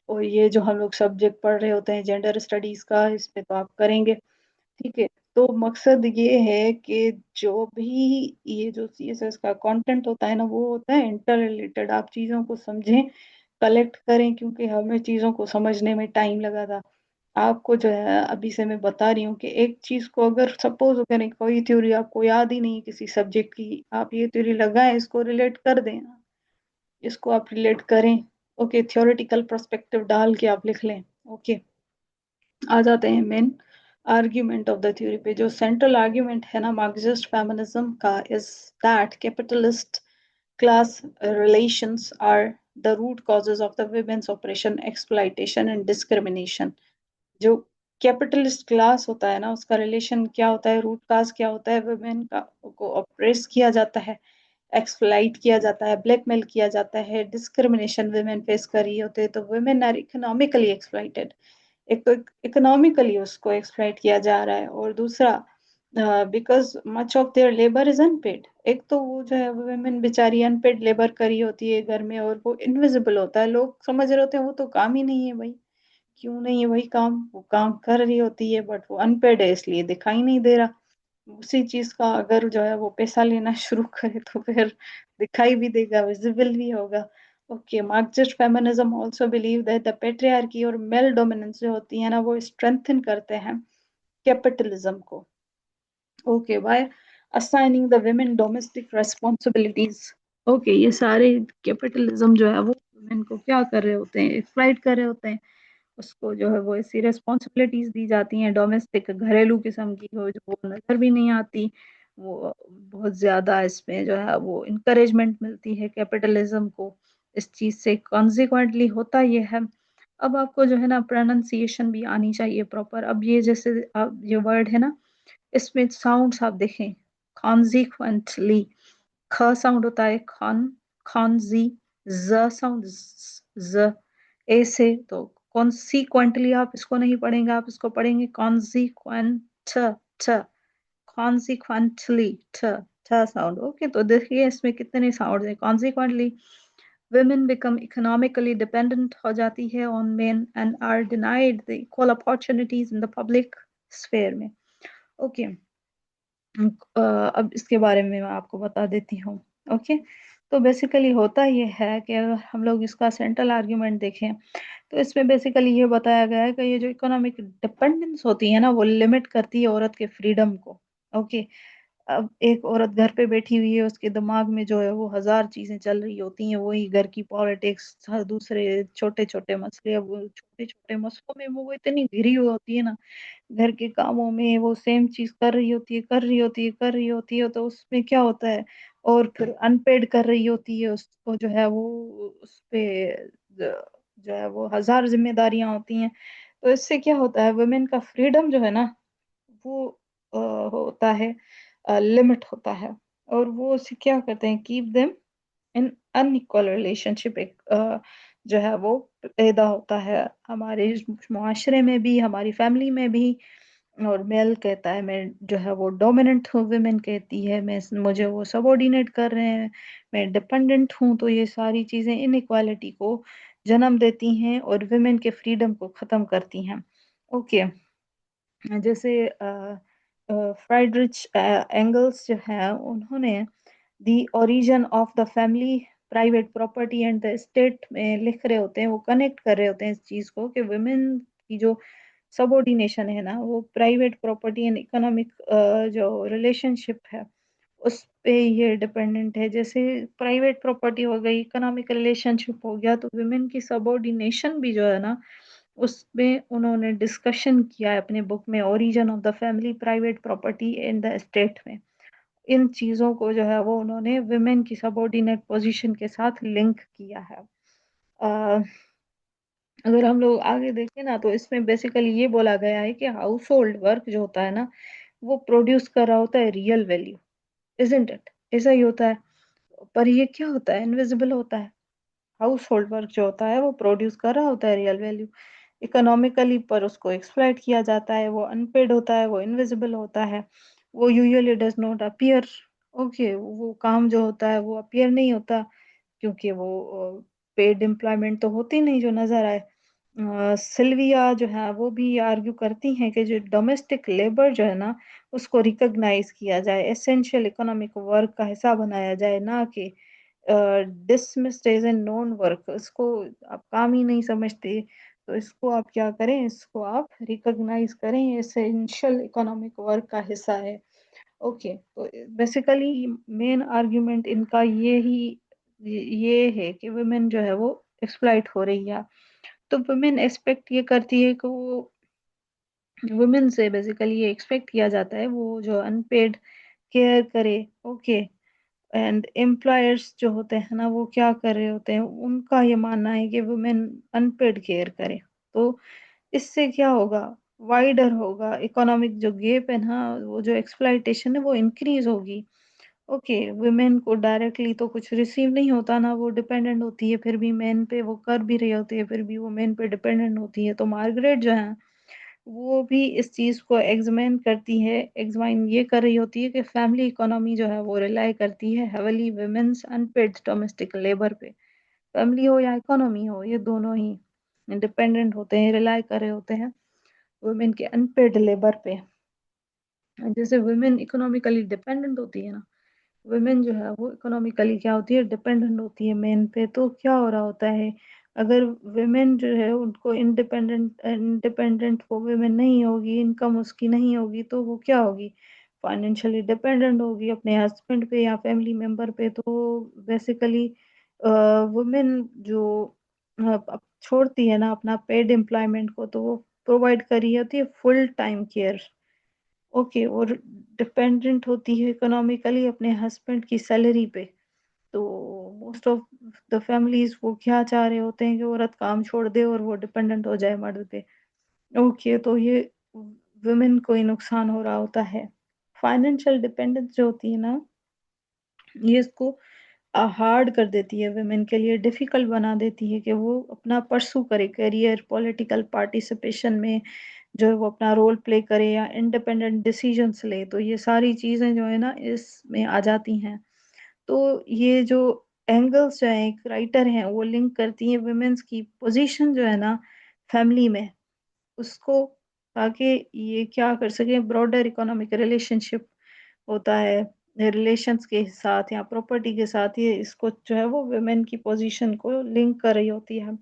A: और ये जो हम लोग सब्जेक्ट पढ़ रहे होते हैं जेंडर स्टडीज का, इसमें तो आप करेंगे। ठीक है, तो मकसद ये है कि जो भी ये जो सीएसएस का कंटेंट होता है ना वो होता है इंटर रिलेटेड। आप चीज़ों को समझें, कलेक्ट करें, क्योंकि हमें चीज़ों को समझने में टाइम लगा था। आपको जो है अभी से मैं बता रही हूँ कि एक चीज़ को अगर सपोज करें कोई थ्योरी आपको याद ही नहीं किसी सब्जेक्ट की, आप ये थ्योरी लगाएं, इसको रिलेट कर दें, इसको आप रिलेट करें। ओके, थ्योरेटिकल पर्सपेक्टिव डाल के आप लिख लें। ओके, आ जाते हैं main argument of the theory पे। जो सेंट्रल आर्ग्यूमेंट है ना मार्क्सिस्ट फेमिनिज्म का is that capitalist class relations are the root causes of the women's oppression, exploitation and discrimination। जो कैपिटलिस्ट क्लास होता है ना उसका रिलेशन क्या होता है, रूट काज क्या होता है, वुमेन का को ऑप्रेस किया जाता है, एक्सप्लाइट किया जाता है, ब्लैकमेल किया जाता है, डिस्क्रिमिनेशन वुमेन फेस कर रही होते हैं। तो वुमेन आर इकोनॉमिकली एक्सप्लाइटेड, एक तो इकोनॉमिकली उसको एक्सप्लाइट किया जा रहा है, और दूसरा because much of their labour is unpaid. एक तो वो जो है वुमेन बेचारी अनपेड लेबर करी होती है घर में, और वो इनविजिबल होता है, लोग समझ रहे होते हैं वो तो काम ही नहीं है भाई। क्यों नहीं है भाई काम, वो काम कर रही होती है बट वो अनपेड है इसलिए दिखाई नहीं दे रहा। उसी चीज का अगर जो है वो पैसा लेना शुरू करे तो फिर दिखाई भी देगा, विजिबल भी होगा। Okay, Marxist feminism also believe that the patriarchy और मेल डोमिनेंस जो होती है ना वो स्ट्रेंथन करते हैं कैपिटलिज्म को। Okay, by assigning the women domestic responsibilities. Okay, ये सारे कैपिटलिज्म जो है वो वुमेन को क्या कर रहे होते हैं, एक्सप्लॉइट कर रहे होते हैं। उसको जो है वो ऐसी रेस्पॉन्सिबिलिटीज दी जाती हैं डोमेस्टिक घरेलू किस्म की हो जो वो नजर भी नहीं आती। वो बहुत ज्यादा इसमें जो है वो इंकरेजमेंट मिलती है कैपिटलिज्म को। इस चीज से कॉन्सिक्वेंटली होता ये है। अब आपको जो है ना प्रोनाउंसिएशन भी आनी चाहिए प्रॉपर। अब ये जैसे अब ये वर्ड है ना इसमें साउंड्स आप देखें, कॉन्सिक्वेंटली, ख साउंड होता है खन, खन जी, ज साउंड ज, ए से तो कॉन्सिक्वेंटली आप इसको नहीं पढ़ेंगे, आप इसको पढ़ेंगे कॉन्सिक्वेंट, कॉन्सिक्वेंटली, ठ साउंड। ओके, तो देखिए इसमें कितने साउंड है। Consequently women become economically dependent हो जाती है on men and are denied the equal opportunities in the public sphere में। ओके, अब इसके बारे में मैं आपको बता देती हूँ। ओके, तो बेसिकली होता ये है कि अगर हम लोग इसका सेंट्रल आर्ग्यूमेंट देखें तो इसमें बेसिकली ये बताया गया है कि ये जो इकोनॉमिक डिपेंडेंस होती है ना, वो लिमिट करती है औरत के फ्रीडम को। ओके, अब एक औरत घर पे बैठी हुई है, उसके दिमाग में जो है वो हजार चीजें चल रही होती हैं, वही घर की पॉलिटिक्स, हर दूसरे छोटे छोटे मसले। अब वो छोटे छोटे मसलों में वो इतनी घिरी हुई होती है ना, घर के कामों में वो सेम चीज कर रही होती है, कर रही होती है, कर रही होती है, तो उसमें क्या होता है, और फिर अनपेड कर रही होती है, उसको जो है वो उस पे जो है वो हजार जिम्मेदारियां होती हैं। तो इससे क्या होता है, वुमेन का फ्रीडम जो है ना, वो होता है, लिमिट होता है। और वो उसे क्या करते हैं, keep them in unequal relationship. एक जो है वो पैदा होता है हमारे मुआशरे में भी, हमारी फैमिली में भी। और मेल कहता है मैं जो है वो डोमिनेंट हूँ, वुमेन कहती है मैं, मुझे वो सबऑर्डिनेट कर रहे हैं, मैं डिपेंडेंट हूँ। तो ये सारी चीजें इनइक्वालिटी को जन्म देती हैं और वुमेन के फ्रीडम को खत्म करती हैं। ओके, जैसे फ्राइडरिच एंगल्स जो है, उन्होंने the origin of the family, private property and the state में लिख रहे होते हैं, वो कनेक्ट कर रहे होते हैं इस चीज को कि वुमेन की जो सबऑर्डिनेशन है ना, वो प्राइवेट प्रॉपर्टी एंड इकोनॉमिक जो रिलेशनशिप है उस पे ये डिपेंडेंट है। जैसे प्राइवेट प्रॉपर्टी हो गई, इकोनॉमिक रिलेशनशिप हो गया, तो वुमेन की सबऑर्डिनेशन भी जो है ना, उसमें उन्होंने डिस्कशन किया है अपने बुक में, origin of the family, private property in the state में। इन चीजों को जो है वो उन्होंने वुमेन की सबऑर्डिनेट पोजीशन के साथ लिंक किया है। अ, अगर हम लोग आगे देखें ना, तो इसमें बेसिकली ये बोला गया है कि हाउस होल्ड वर्क जो होता है ना, वो प्रोड्यूस कर रहा होता है रियल वैल्यू, इजंट इट? ऐसा ही होता है, पर ये क्या होता है, इनविजिबल होता है। हाउस होल्ड वर्क जो होता है वो प्रोड्यूस कर रहा होता है रियल वैल्यू इकोनॉमिकली, पर उसको एक्सप्लॉइट किया जाता है, वो अनपेड होता है, वो इनविजिबल होता है, वो usually does not appear. Okay, वो काम जो होता है वो अपीयर नहीं होता, क्योंकि वो पेड एम्प्लॉयमेंट तो होती नहीं जो नजर आए। सिल्विया जो है वो भी आर्ग्यू करती हैं कि जो डोमेस्टिक लेबर जो है ना, उसको रिकॉग्नाइज किया जाए, एसेंशियल इकोनॉमिक वर्क का हिस्सा बनाया जाए, ना कि dismissed as a non work. इसको आप काम ही नहीं समझते, तो इसको आप क्या करें, इसको आप रिकॉग्नाइज करें, एसेंशियल इकोनॉमिक वर्क का हिस्सा है। ओके, तो बेसिकली मेन आर्ग्यूमेंट इनका ये है कि वुमेन जो है वो एक्सप्लॉइट हो रही है। तो वुमेन एक्सपेक्ट ये करती है कि वो, वुमेन से बेसिकली ये एक्सपेक्ट किया जाता है वो जो अनपेड केयर करे। ओके, एंड एम्प्लॉयर्स जो होते हैं ना, वो क्या कर रहे होते हैं, उनका ये मानना है कि वुमेन अनपेड केयर करे। तो इससे क्या होगा, वाइडर होगा इकोनॉमिक जो गैप है ना, वो जो एक्सप्लॉइटेशन है वो इंक्रीज होगी। ओके, वुमेन को डायरेक्टली तो कुछ रिसीव नहीं होता ना, वो डिपेंडेंट होती है, फिर भी मेन पे वो कर भी रही होती है, फिर भी वो मेन पे डिपेंडेंट होती है। तो मार्गरेट जो है वो भी इस चीज को एग्जामिन करती है, एग्जामिन ये कर रही होती है कि फैमिली इकोनॉमी जो है वो रिलाई करती है heavily women's unpaid domestic labour पे। फैमिली हो या इकोनॉमी हो, ये दोनों ही इंडिपेंडेंट होते हैं, रिलाई कर रहे होते हैं वुमेन के अनपेड लेबर पे। जैसे वुमेन इकोनॉमिकली डिपेंडेंट होती है ना, वुमेन जो है वो इकोनॉमिकली क्या होती है, डिपेंडेंट होती है मेन पे। तो क्या हो रहा होता है, अगर वुमेन जो है उनको इंडिपेंडेंट इंडिपेंडेंट वो वुमेन नहीं होगी, इनकम उसकी नहीं होगी, तो वो क्या होगी, फाइनेंशियली डिपेंडेंट होगी अपने हस्बैंड पे या फैमिली मेंबर पे। तो बेसिकली वुमेन जो अब छोड़ती है ना अपना पेड एम्प्लॉयमेंट को, तो वो प्रोवाइड कर रही होती है फुल टाइम केयर। ओके, और डिपेंडेंट होती है इकोनॉमिकली अपने हस्बैंड की सैलरी पे। तो मोस्ट ऑफ द फैमिलीज वो क्या चाह रहे होते हैं कि औरत काम छोड़ दे और वो डिपेंडेंट हो जाए मर्द पे। ओके, तो ये वुमेन को ही नुकसान हो रहा होता है। फाइनेंशियल डिपेंडेंस जो होती है ना, ये इसको हार्ड कर देती है वुमेन के लिए, डिफिकल्ट बना देती है कि वो अपना परसू करे करियर, पॉलिटिकल पार्टिसिपेशन में जो है वो अपना रोल प्ले करे या इंडिपेंडेंट डिसीजंस ले। तो ये सारी चीज़ें जो है ना इसमें आ जाती हैं। तो ये जो एंगल्स जो है, एक राइटर हैं वो लिंक करती हैं वुमेन्स की पोजीशन जो है ना फैमिली में, उसको, ताकि ये क्या कर सके, ब्रॉडर इकोनॉमिक रिलेशनशिप होता है रिलेशंस के साथ या प्रॉपर्टी के साथ, ये इसको जो है वो वुमेन की पोजीशन को लिंक कर रही होती है।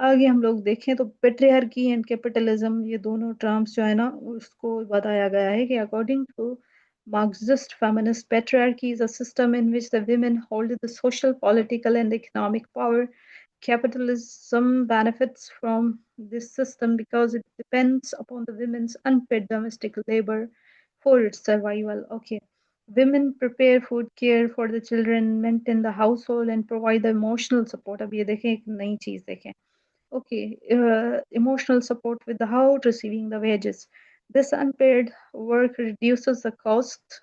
A: आगे हम लोग देखें तो पेट्रियार्की एंड कैपिटलिज्म, ये दोनों टर्म्स जो है ना उसको बताया गया है कि according to Marxist feminist, patriarchy is a system in which the women hold the social, political, and economic power. Capitalism benefits from this system because it depends upon the women's unpaid domestic labor for its survival. Okay. Women prepare food, care for the children, maintain the household, and provide the emotional support. अब ये देखें एक नई चीज देखें। Okay, emotional support without receiving the wages. This unpaid work reduces the cost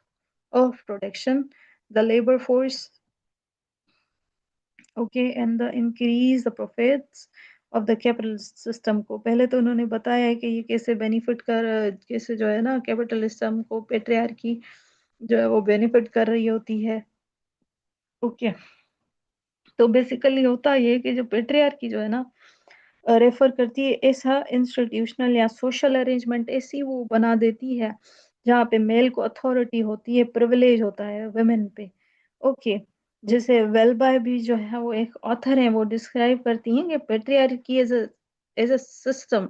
A: of production, the labor force, okay, and the increase the profits of the capitalist system को। पहले तो उन्होंने बताया है कि ये कैसे बेनिफिट कर, कैसे जो है ना कैपिटलिज्म को पेट्रियार्की जो है वो बेनिफिट कर रही होती है। ओके, तो बेसिकली होता ये है कि जो पेट्रियार्की जो है ना रेफर करती है ऐसा इंस्टीट्यूशनल या सोशल अरेंजमेंट, ऐसी वो बना देती है जहाँ पे मेल को अथॉरिटी होती है, प्रिविलेज होता है वुमेन पे। ओके, जैसे वेलबाय भी जो है वो एक ऑथर है, वो डिस्क्राइब करती हैं कि patriarchy as a system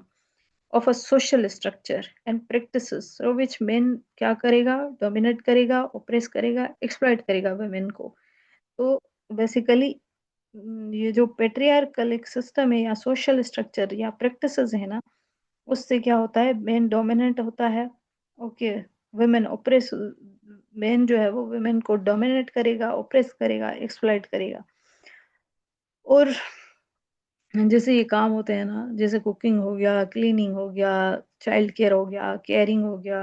A: of a social structure and practices through which men क्या करेगा, डोमिनेट करेगा, ओप्रेस करेगा, एक्सप्लॉइट करेगा वुमेन को। तो बेसिकली ये जो पेट्रियार्कल एक सिस्टम है या सोशल स्ट्रक्चर या प्रैक्टिसेस है ना, उससे क्या होता है, मेन डोमिनेंट होता है। ओके, वुमेन ओप्रेस, मेन जो है वो वुमेन को डोमिनेट करेगा, ओप्रेस करेगा, एक्सप्लॉइट करेगा। और जैसे ये काम होते हैं ना, जैसे कुकिंग हो गया, क्लीनिंग हो गया, चाइल्ड केयर हो गया, केयरिंग हो गया,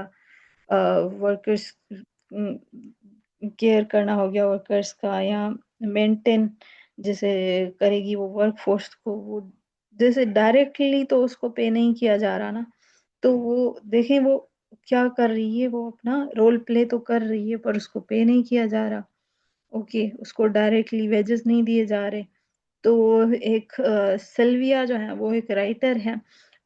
A: वर्कर्स केयर करना हो गया वर्कर्स का, या मेंटेन जैसे करेगी वो वर्क फोर्स को, वो जैसे डायरेक्टली तो उसको पे नहीं किया जा रहा ना, तो वो देखें वो क्या कर रही है, वो अपना रोल प्ले तो कर रही है पर उसको पे नहीं किया जा रहा। ओके, उसको डायरेक्टली वेजेस नहीं दिए जा रहे। तो एक सिल्विया जो है वो एक राइटर है,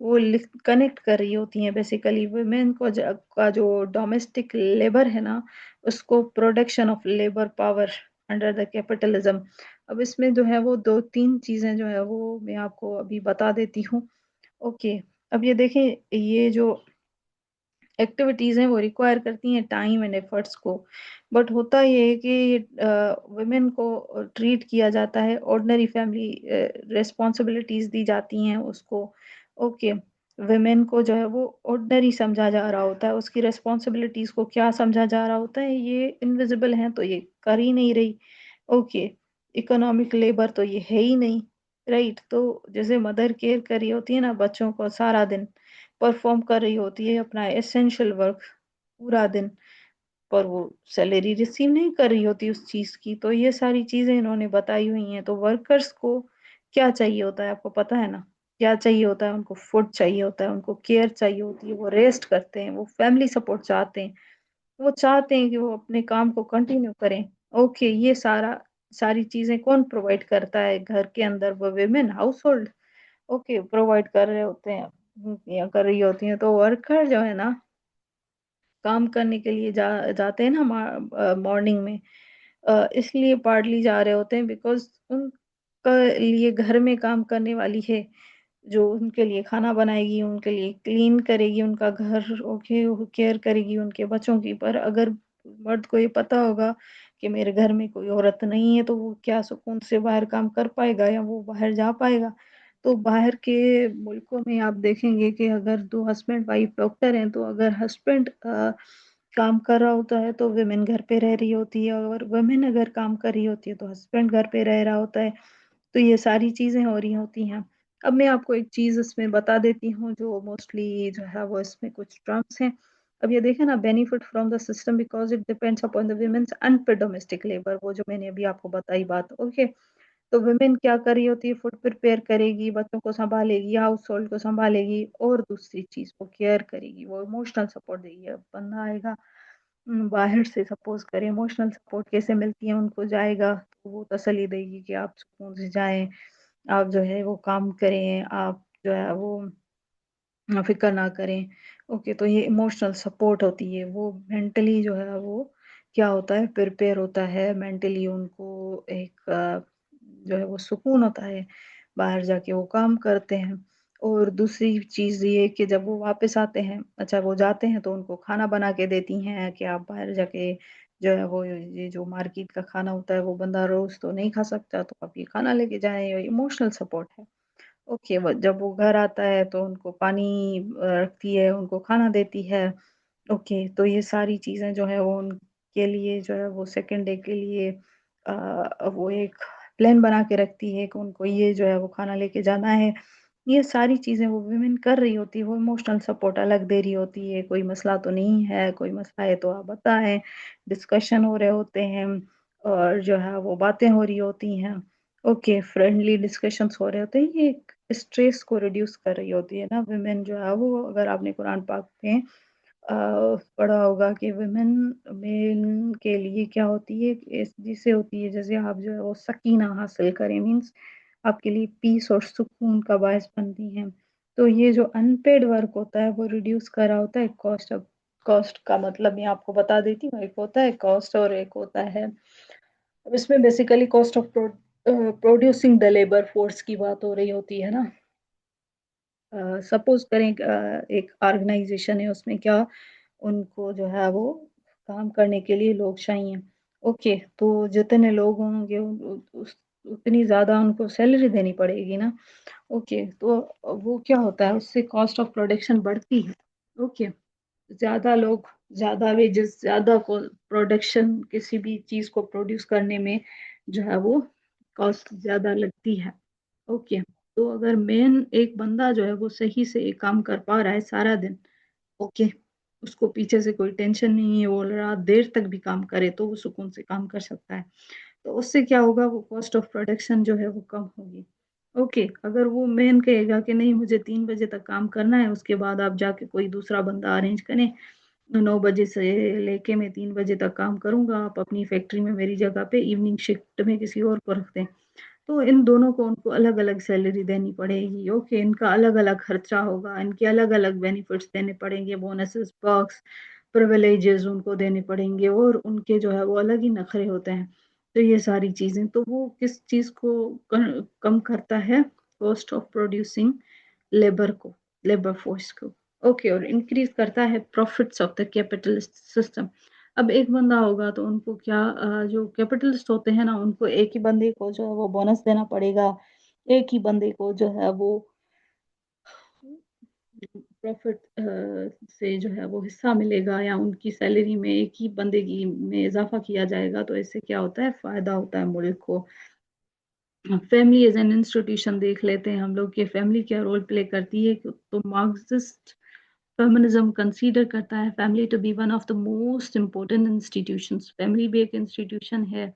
A: वो कनेक्ट कर रही होती हैं बेसिकली वुमेन को का जो डोमेस्टिक लेबर है ना, उसको production of labour power under the capitalism. अब इसमें जो है वो दो तीन चीजें जो है वो मैं आपको अभी बता देती हूँ। ओके, अब ये देखें, ये जो एक्टिविटीज हैं वो रिक्वायर करती हैं टाइम एंड एफर्ट्स को, बट होता ये है कि वुमेन को ट्रीट किया जाता है, ऑर्डिनरी फैमिली रिस्पॉन्सिबिलिटीज दी जाती हैं उसको। ओके, वुमेन को जो है वो ऑर्डिनरी समझा जा रहा होता है, उसकी रिस्पॉन्सिबिलिटीज को क्या समझा जा रहा होता है, ये इनविजिबल है तो ये कर ही नहीं रही। ओके, इकोनॉमिक लेबर तो ये है ही नहीं, राइट। तो जैसे मदर केयर कर रही होती है ना बच्चों को सारा दिन, परफॉर्म कर रही होती है अपना एसेंशियल वर्क पूरा दिन, पर वो सैलरी रिसीव नहीं कर रही होती उस चीज की। तो ये सारी चीजें इन्होंने बताई हुई हैं। तो वर्कर्स को क्या चाहिए होता है आपको पता है ना, क्या चाहिए होता है, उनको फूड चाहिए होता है, उनको केयर चाहिए होती है, वो रेस्ट करते हैं, वो फैमिली सपोर्ट चाहते हैं, वो चाहते हैं कि वो अपने काम को कंटिन्यू करें। ओके, ये सारी चीजें कौन प्रोवाइड करता है घर के अंदर, वो women house hold. Okay, provide कर रहे होते हैं या कर रही होती हैं। तो वर्कर जो है ना काम करने के लिए जाते हैं ना मॉर्निंग में, इसलिए पार्टली जा रहे होते हैं बिकॉज उनका लिए घर में काम करने वाली है जो उनके लिए खाना बनाएगी, उनके लिए क्लीन करेगी उनका घर, ओके, केयर करेगी उनके बच्चों की। पर अगर मर्द को ये पता होगा कि मेरे घर में कोई औरत नहीं है, तो वो क्या सुकून से बाहर काम कर पाएगा या वो बाहर जा पाएगा। तो बाहर के मुल्कों में आप देखेंगे कि अगर दो हस्बैंड वाइफ डॉक्टर हैं, तो अगर हस्बैंड काम कर रहा होता है तो वुमेन घर पे रह रही होती है, और वुमेन अगर काम कर रही होती है तो हस्बैंड घर पे रह रहा होता है। तो ये सारी चीजें हो रही होती हैं। अब मैं आपको एक चीज इसमें बता देती हूँ जो मोस्टली जो है वो इसमें कुछ टर्म्स हैं अब ये देखें ना, benefit from the system because it depends upon the women's unpaid domestic labour, वो जो मैंने अभी आपको बताई बात। ओके, तो वुमेन क्या कर रही होती है, फूड प्रिपेयर करेगी, बच्चों को संभालेगी, हाउस होल्ड को संभालेगी, और दूसरी चीज वो केयर करेगी, वो इमोशनल सपोर्ट देगी। अब बंदा आएगा बाहर से, सपोज करें, इमोशनल सपोर्ट कैसे मिलती है उनको, जाएगा तो वो तसल्ली देगी कि आप सुकून से जाएं, आप जो है वो काम करें, आप जो है वो फिक्र ना करें। ओके, तो ये इमोशनल सपोर्ट होती है। वो मेंटली जो है वो क्या होता है, प्रिपेयर होता है मेंटली, उनको एक जो है वो सुकून होता है, बाहर जाके वो काम करते हैं। और दूसरी चीज़ ये कि जब वो वापस आते हैं, अच्छा वो जाते हैं तो उनको खाना बना के देती हैं कि आप बाहर जाके जो है वो, ये जो मार्केट का खाना होता है वो बंदा रोज तो नहीं खा सकता, तो आप ये खाना लेके जाएं, इमोशनल सपोर्ट है। ओके, वो जब वो घर आता है तो उनको पानी रखती है, उनको खाना देती है। ओके, तो ये सारी चीज़ें जो है वो उनके लिए जो है वो सेकंड डे के लिए वो एक प्लान बना के रखती है कि उनको ये जो है वो खाना लेके जाना है। ये सारी चीज़ें वो विमेन कर रही होती है, वो इमोशनल सपोर्ट अलग दे रही होती है। कोई मसला तो नहीं है, कोई मसला है तो आप बताएं, डिस्कशन हो रहे होते हैं, और जो है वो बातें हो रही होती हैं। ओके, फ्रेंडली डिस्कशंस हो रहे होते हैं। ये स्ट्रेस को रिड्यूस कर रही होती है ना विमेन जो है वो। अगर आपने कुरान पाक में पढ़ा होगा कि वुमेन मेन के लिए क्या होती है, जिसे होती है जैसे आप जो है वो सकीना हासिल करें, मीन्स आपके लिए पीस और सुकून का बायस बनती हैं। तो ये जो अनपेड वर्क होता है वो रिड्यूस करा होता है कॉस्ट। अब कॉस्ट का मतलब मैं आपको बता देती हूँ, एक होता है कॉस्ट और एक होता है, अब इसमें basically cost of producing the labour force की बात हो रही होती है ना। सपोज करें एक ऑर्गेनाइजेशन है, उसमें क्या, उनको जो है वो काम करने के लिए लोग चाहिए। ओके, तो जितने लोग होंगे उतनी ज़्यादा उनको सैलरी देनी पड़ेगी ना। ओके, तो वो क्या होता है, उससे कॉस्ट ऑफ प्रोडक्शन बढ़ती है। ओके, ज़्यादा लोग, ज़्यादा वेजेस, ज़्यादा को प्रोडक्शन, किसी भी चीज़ को प्रोड्यूस करने में जो है वो कॉस्ट ज़्यादा लगती है। ओके, तो अगर मेन एक बंदा जो है वो सही से एक काम कर पा रहा है सारा दिन, ओके, उसको पीछे से कोई टेंशन नहीं है, वो रात देर तक भी काम करे तो वो सुकून से काम कर सकता है। तो उससे क्या होगा, वो कॉस्ट ऑफ प्रोडक्शन जो है वो कम होगी। ओके, अगर वो मेन कहेगा कि नहीं मुझे 3 बजे तक काम करना है, उसके बाद आप जाके कोई दूसरा बंदा अरेंज करें, 9 बजे से लेके मैं 3 बजे तक काम करूंगा, आप अपनी फैक्ट्री में मेरी जगह पे इवनिंग शिफ्ट में किसी और को रख दें, तो इन दोनों को उनको अलग अलग सैलरी देनी पड़ेगी। ओके, इनका अलग अलग खर्चा होगा, इनके अलग अलग बेनिफिट्स देने पड़ेंगे, बोनसेस, पर्क्स, प्रिविलेजेस उनको देने पड़ेंगे, और उनके जो है वो अलग ही नखरे होते हैं। तो ये सारी चीजें, तो वो किस चीज को कम करता है, कॉस्ट ऑफ प्रोड्यूसिंग लेबर को, लेबर फोर्स को। ओके, और इंक्रीज करता है profits of the capitalist system. अब एक बंदा होगा तो उनको क्या, जो कैपिटलिस्ट होते हैं ना, उनको एक ही बंदे को जो है वो बोनस देना पड़ेगा, एक ही बंदे को जो है वो प्रॉफिट से जो है वो हिस्सा मिलेगा, या उनकी सैलरी में एक ही बंदे की में इजाफा किया जाएगा। तो इससे क्या होता है, फायदा होता है मुल्क को। फैमिली एज एन इंस्टीट्यूशन देख लेते हैं हम लोग कि फैमिली क्या रोल प्ले करती है। तो मार्क्सिस्ट फेमिनिज्म कंसीडर करता है family to be one of the most important institutions. Family भी एक इंस्टीट्यूशन है,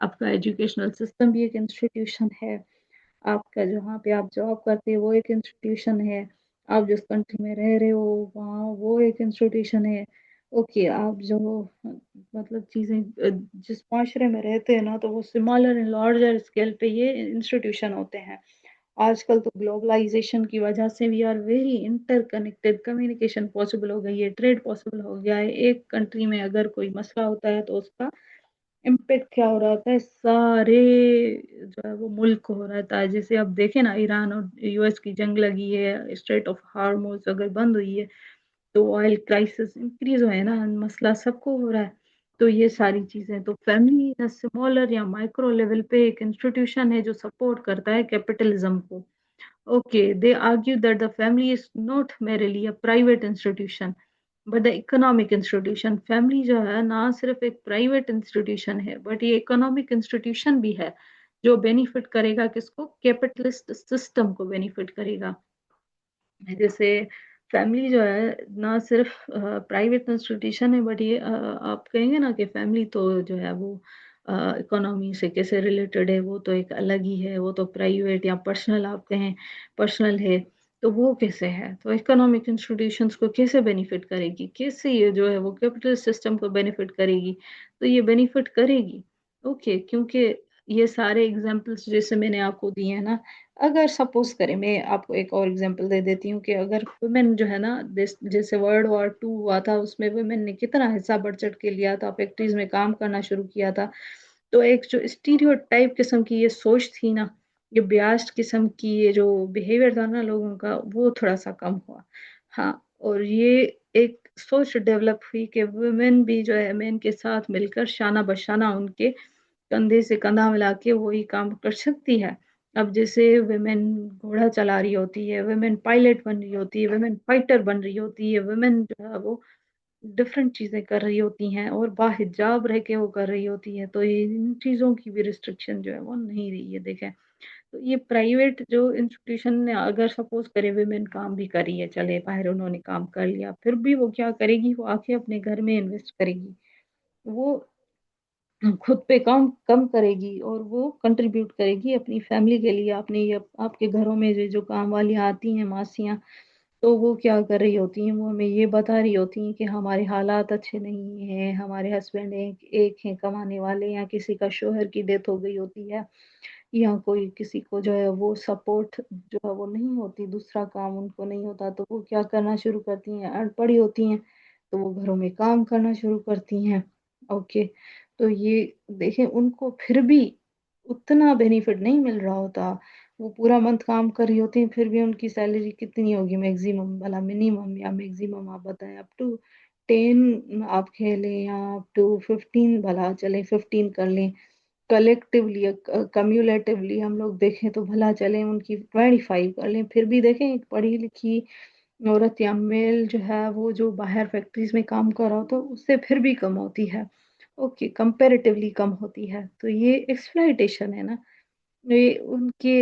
A: आपका एजुकेशनल सिस्टम भी एक इंस्टीट्यूशन है, आपका जहाँ पे आप जॉब करते हैं वो एक इंस्टीट्यूशन है, आप जिस कंट्री में रह रहे हो वहाँ वो एक इंस्टीट्यूशन है। ओके, आप जो मतलब चीज़ें जिस माशरे में रहते हैं ना, तो वो स्मॉलर एंड लार्जर स्केल पे ये इंस्टीट्यूशन होते हैं। आजकल तो ग्लोबलाइजेशन की वजह से we are very interconnected, communication possible हो गई है, ट्रेड पॉसिबल हो गया है। एक कंट्री में अगर कोई मसला होता है तो उसका इम्पेक्ट क्या हो रहा था, सारे जो है वो मुल्क को हो रहता है। जैसे अब देखें ना, ईरान और यूएस की जंग लगी है, स्ट्रेट ऑफ हार्मोज अगर बंद हुई है तो ऑयल क्राइसिस इंक्रीज हुए ना, मसला सबको हो रहा है। तो ये सारी चीजें, तो फैमिली स्मॉलर या माइक्रो लेवल पे एक इंस्टीट्यूशन है जो सपोर्ट करता है कैपिटलिज्म को। Okay, they argue that the family is not merely a private institution, but the economic institution. Family जो है ना सिर्फ एक प्राइवेट इंस्टीट्यूशन है, बट ये इकोनॉमिक इंस्टीट्यूशन भी है, जो बेनिफिट करेगा किसको, कैपिटलिस्ट सिस्टम को बेनिफिट करेगा। जैसे फैमिली जो है ना सिर्फ प्राइवेट इंस्टीट्यूशन है, बट ये आप कहेंगे ना कि फैमिली तो जो है वो इकोनॉमी से कैसे रिलेटेड है, वो तो एक अलग ही है, वो तो प्राइवेट या पर्सनल आप कहें, पर्सनल है। तो वो कैसे है, तो इकोनॉमिक इंस्टीट्यूशंस को कैसे बेनिफिट करेगी, कैसे ये जो है वो कैपिटल सिस्टम को बेनिफिट करेगी, तो ये बेनिफिट करेगी। ओके, क्योंकि ये सारे एग्जांपल्स जैसे मैंने आपको दिए हैं ना, अगर सपोज करें, मैं आपको एक और एग्जांपल दे देती हूँ कि अगर वुमेन जो है ना, जैसे वर्ल्ड वॉर 2 हुआ था, उसमें वुमेन ने कितना हिस्सा बढ़ चढ़ के लिया था, फैक्ट्रीज में काम करना शुरू किया था। तो एक जो स्टीरियोटाइप किस्म की ये सोच थी ना, ये बियास्ड किस्म की ये जो बिहेवियर था ना लोगों का, वो थोड़ा सा कम हुआ। हाँ, और ये एक सोच डेवलप हुई कि वुमेन भी जो है मेन के साथ मिलकर शाना बशाना उनके कंधे से कंधा मिला के वही काम कर सकती है। अब जैसे वुमेन घोड़ा चला रही होती है, वुमेन पायलट बन रही होती है, वुमेन फाइटर बन रही होती है, वुमेन जो है वो डिफरेंट चीजें कर रही होती हैं और बाहिजाब रह के वो कर रही होती है, तो ये इन चीजों की भी रिस्ट्रिक्शन जो है वो नहीं रही है, देखें। तो ये प्राइवेट जो इंस्टीट्यूशन ने अगर सपोज करे वुमेन काम भी करी है, चले बाहर उन्होंने काम कर लिया, फिर भी वो क्या करेगी, वो आके अपने घर में इन्वेस्ट करेगी। वो खुद पे काम कम करेगी और वो कंट्रीब्यूट करेगी अपनी फैमिली के लिए। आपने ये आपके घरों में जो जो काम वालियाँ आती हैं, मासियाँ, तो वो क्या कर रही होती हैं, वो हमें ये बता रही होती हैं कि हमारे हालात अच्छे नहीं हैं, हमारे हस्बैंड एक एक हैं कमाने वाले, या किसी का शोहर की डेथ हो गई होती है, या कोई किसी को जो है वो सपोर्ट जो है वो नहीं होती, दूसरा काम उनको नहीं होता, तो वो क्या करना शुरू करती हैं, अनपढ़ी होती हैं, तो वो घरों में काम करना शुरू करती हैं। ओके, तो ये देखें, उनको फिर भी उतना बेनिफिट नहीं मिल रहा होता। वो पूरा मंथ काम कर रही होती हैं, फिर भी उनकी सैलरी कितनी होगी, मैक्सिमम भला, मिनिमम या मैक्सिमम आप बताएं, अप टू 10 आप खेलें या अप टू 15, भला चले 15 कर लें, कलेक्टिवली कम्युलेटिवली हम लोग देखें तो भला चले उनकी 25 कर लें, फिर भी देखें एक पढ़ी लिखी औरत या मेल जो है वो जो बाहर फैक्ट्रीज में काम कर रहा हो तो उससे फिर भी कम होती है। ओके, कंपैरेटिवली कम होती है, तो ये एक्सप्लॉइटेशन है ना, ये उनके,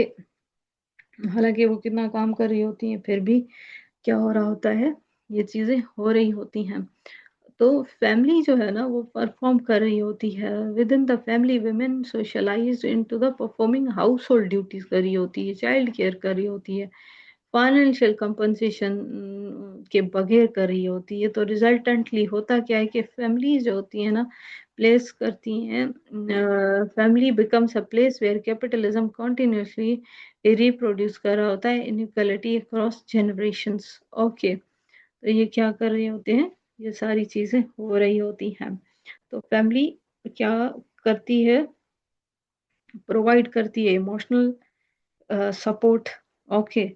A: हालांकि वो कितना काम कर रही होती हैं, फिर भी क्या हो रहा होता है, ये चीजें हो रही होती हैं। तो फैमिली जो है ना वो परफॉर्म कर रही होती है, within the family women socialise into the performing household duties कर रही होती है, चाइल्ड केयर कर रही होती है, फाइनेंशियल कंपनसेशन के बगैर कर रही होती है। तो रिजल्टेंटली होता क्या है कि फैमिली जो होती है ना, प्लेस करती हैं, family becomes a place where capitalism continuously reproduce कर रहा होता है इनइक्वालिटी अक्रॉस जनरेशंस। ओके, तो ये क्या कर रहे होते हैं, ये सारी चीजें हो रही होती हैं। तो फैमिली क्या करती है, प्रोवाइड करती है इमोशनल सपोर्ट। ओके,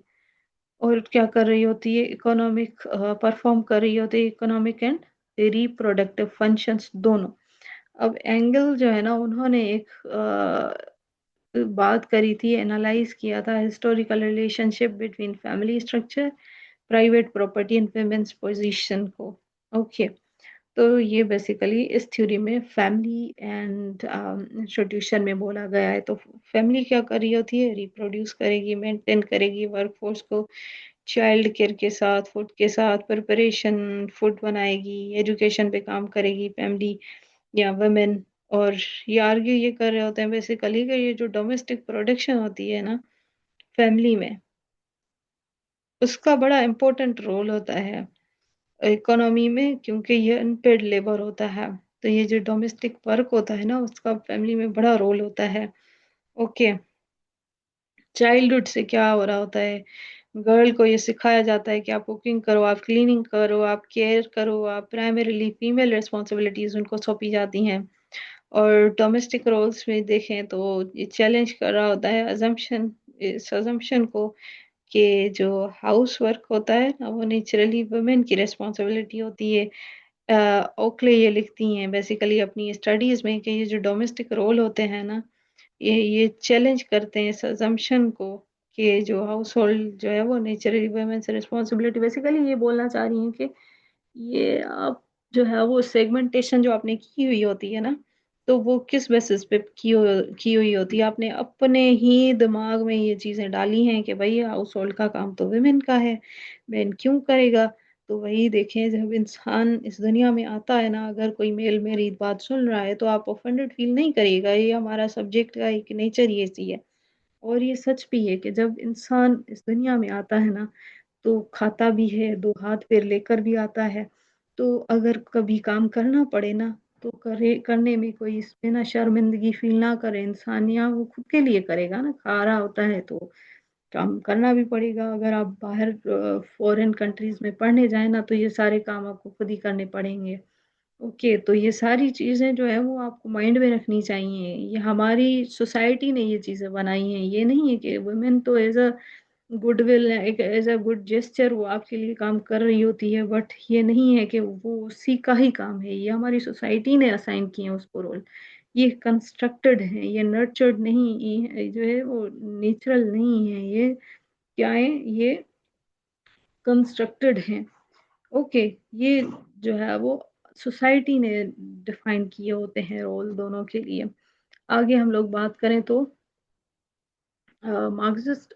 A: और क्या कर रही होती है, इकोनॉमिक परफॉर्म कर रही होती है, इकोनॉमिक एंड रिप्रोडक्टिव फंक्शंस दोनों। अब एंगल जो है ना, उन्होंने एक बात करी थी, एनालाइज किया था historical relationship between family structure, private property and women's position को। ओके, तो ये बेसिकली इस थ्योरी में फैमिली एंड इंस्टीट्यूशन में बोला गया है। तो फैमिली क्या कर रही होती है, रिप्रोड्यूस करेगी, मेंटेन करेगी वर्कफोर्स को, चाइल्ड केयर के साथ, फूड के साथ, प्रिपरेशन फूड बनाएगी, एजुकेशन पे काम करेगी फैमिली या वुमेन। और ये आर्ग्यू ये कर रहे होते हैं बेसिकली कि ये जो डोमेस्टिक प्रोडक्शन होती है ना फैमिली में, उसका बड़ा इम्पोर्टेंट रोल होता है इकोनॉमी में, क्योंकि ये अनपेड लेबर होता है। तो ये जो डोमेस्टिक वर्क होता है ना, उसका फैमिली में बड़ा रोल होता है। ओके, चाइल्डहुड से क्या हो रहा होता है, गर्ल को ये सिखाया जाता है कि आप कुकिंग करो, आप क्लीनिंग करो, आप केयर करो, आप प्राइमरीली फीमेल रिस्पॉन्सिबिलिटीज उनको सौंपी जाती हैं। और डोमेस्टिक रोल्स में देखें तो ये चैलेंज कर रहा होता है अजम्पशन, इस अजम्पशन को, कि जो हाउस वर्क होता है ना वो नेचुरली वुमेन की रिस्पॉन्सिबिलिटी होती है। ओकले ये लिखती हैं बेसिकली अपनी स्टडीज में कि ये जो डोमेस्टिक रोल होते हैं ना, ये चैलेंज करते हैं इस अजम्पशन को कि जो हाउस होल्ड जो है वो नेचुरली वुमेन से रिस्पॉन्सिबिलिटी, बेसिकली ये बोलना चाह रही हैं कि ये आप जो है वो सेगमेंटेशन जो आपने की हुई होती है ना, तो वो किस बेसिस पे की हुई होती है? आपने अपने ही दिमाग में ये चीजें डाली हैं कि भाई हाउस होल्ड का काम तो विमेन का है, मैन क्यों करेगा? तो वही देखें, जब इंसान इस दुनिया में आता है ना, अगर कोई मेल मेरी बात सुन रहा है तो आप ऑफेंडेड फील नहीं करिएगा, ये हमारा सब्जेक्ट का एक नेचर ये सी है। और ये सच भी है कि जब इंसान इस दुनिया में आता है ना, तो खाता भी है, 2 हाथ पैर लेकर भी आता है। तो अगर कभी काम करना पड़े ना, तो करे, करने में कोई इसमें ना शर्मिंदगी फ़ील ना करे इंसान, या वो खुद के लिए करेगा ना, खा रहा होता है तो काम करना भी पड़ेगा। अगर आप बाहर फ़ॉरेन कंट्रीज़ में पढ़ने जाएँ ना, तो ये सारे काम आपको खुद ही करने पड़ेंगे। ओके, तो ये सारी चीज़ें जो है वो आपको माइंड में रखनी चाहिए। ये हमारी सोसाइटी ने ये चीज़ें बनाई हैं। ये नहीं है कि वुमेन तो एज़ अ गुडविल है, एक एज़ अ गुड जेस्चर वो आपके लिए काम कर रही होती है, बट ये नहीं है कि वो उसी का ही काम है। ये हमारी सोसाइटी ने असाइन किए हैं उसको रोल। ये कंस्ट्रक्टेड है, ये नर्चर्ड नहीं, ये जो है वो नेचुरल नहीं है। ये क्या है? ये कंस्ट्रक्टेड हैं। ओके, ये जो है वो सोसाइटी ने डिफाइन किए होते हैं रोल दोनों के लिए। आगे हम लोग बात करें तो Marxist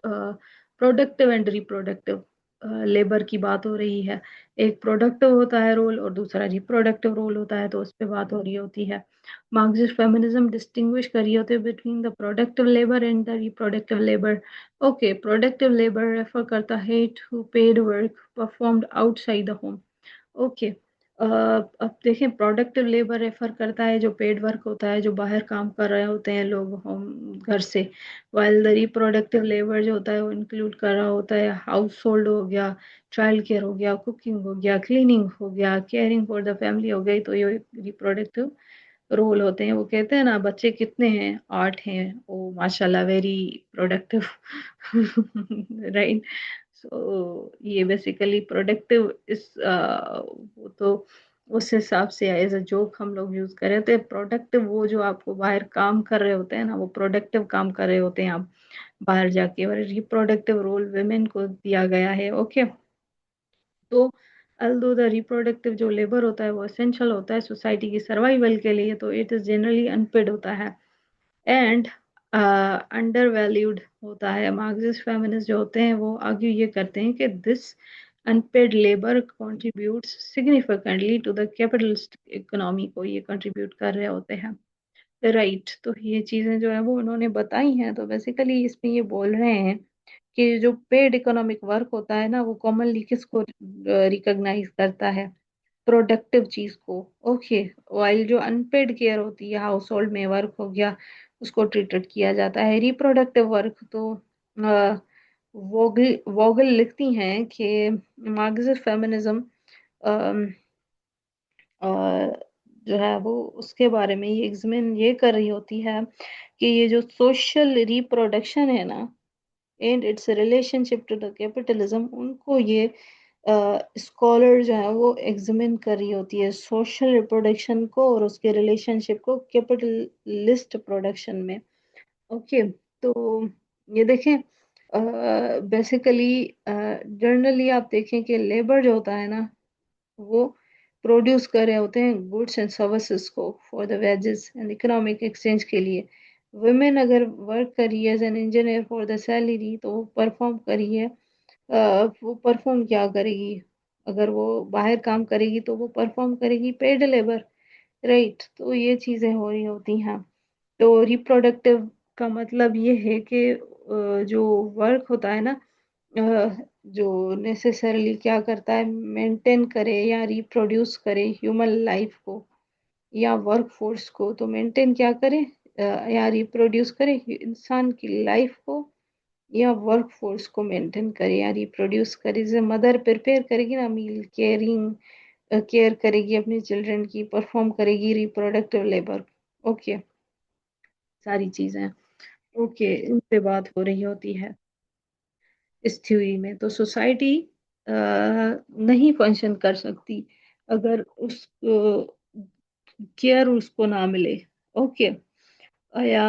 A: productive and reproductive labour की बात हो रही है। एक प्रोडक्टिव होता है रोल और दूसरा रिप्रोडक्टिव रोल होता है, तो उस पे बात हो रही होती है। मार्क्सिस्ट फेमिनिज्म डिस्टिंग्विश कर रही होती है between the productive labour and the reproductive labour. Okay, productive labour refer करता है to paid work performed outside the home. Okay, अब देखें, प्रोडक्टिव लेबर रेफर करता है जो पेड वर्क होता है, जो बाहर काम कर रहे होते हैं लोग होम घर से। वाइल द रिप्रोडक्टिव लेबर जो होता है वो इंक्लूड कर रहा होता है हाउस होल्ड हो गया, चाइल्ड केयर हो गया, कुकिंग हो गया, क्लीनिंग हो गया, केयरिंग फॉर द फैमिली हो गई। तो ये रिप्रोडक्टिव रोल होते हैं। वो कहते हैं ना, बच्चे कितने हैं? 8 हैं। ओ माशाल्लाह, वेरी प्रोडक्टिव। राइट। सो ये बेसिकली प्रोडक्टिव इस वो तो उस हिसाब से एज अ जोक हम लोग यूज कर रहे थे। प्रोडक्टिव वो जो आपको बाहर काम कर रहे होते हैं ना, वो प्रोडक्टिव काम कर रहे होते हैं आप बाहर जाके। और रिप्रोडक्टिव रोल वुमेन को दिया गया है। ओके, तो अल्दो द रिप्रोडक्टिव जो लेबर होता है वो एसेंशियल होता है सोसाइटी की सर्वाइवल के लिए, तो इट इज जनरली अनपेड होता है एंड अंडर वैल्यूड होता है। मार्क्सिस्ट फेमिनिस्ट जो होते हैं वो आगे ये करते हैं कि this unpaid labour contributes significantly to the capitalist economy को ये कंट्रीब्यूट कर रहे होते हैं। राइट, तो ये चीजें जो है वो उन्होंने बताई हैं। तो बेसिकली इसमें ये बोल रहे हैं कि जो पेड इकोनॉमिक वर्क होता है ना, वो कॉमनली किसको रिकॉग्नाइज करता है? प्रोडक्टिव चीज को। ओके, वाइल जो अनपेड केयर होती है, हाउस होल्ड में वर्क हो गया, उसको ट्रीटेड किया जाता है। रिप्रोडक्टिव वर्क तो वोगल वोगल लिखती हैं कि मार्क्सिस्ट फेमिनिज्म जो है वो उसके बारे में ये एग्जामिन ये कर रही होती है कि ये जो सोशल रिप्रोडक्शन है ना, and it's relationship to the capitalism, उनको ये स्कॉलर जो है वो एग्जामिन कर रही होती है, सोशल रिप्रोडक्शन को और उसके रिलेशनशिप को कैपिटलिस्ट प्रोडक्शन में। ओके, तो ये देखें, बेसिकली जनरली आप देखें कि लेबर जो होता है ना, वो प्रोड्यूस कर रहे होते हैं गुड्स एंड सर्विसेज को for the wages and economic exchange के लिए। वुमेन अगर वर्क करी as an engineer for the salary, तो वो परफॉर्म करी है। वो परफॉर्म क्या करेगी? अगर वो बाहर काम करेगी तो वो परफॉर्म करेगी पेड लेबर। राइट, तो ये चीजें हो रही होती हैं। तो रिप्रोडक्टिव का मतलब ये है कि जो वर्क होता है ना, जो नेसेसरली क्या करता है, मेंटेन करे या रिप्रोड्यूस करे ह्यूमन लाइफ को या वर्क फोर्स को। तो मेंटेन क्या करे या रिप्रोड्यूस करे इंसान की लाइफ को या वर्क फोर्स को मेंटेन करे या रिप्रोड्यूस करे। जैसे मदर प्रिपेयर करेगी ना मील, केयरिंग केयर करेगी अपने चिल्ड्रन की, परफॉर्म करेगी रिप्रोडक्टिव लेबर। ओके, सारी चीजें ओके इन पे बात हो रही होती है इस थ्योरी में। तो सोसाइटी नहीं फंक्शन कर सकती अगर उस केयर उसको ना मिले। ओके, या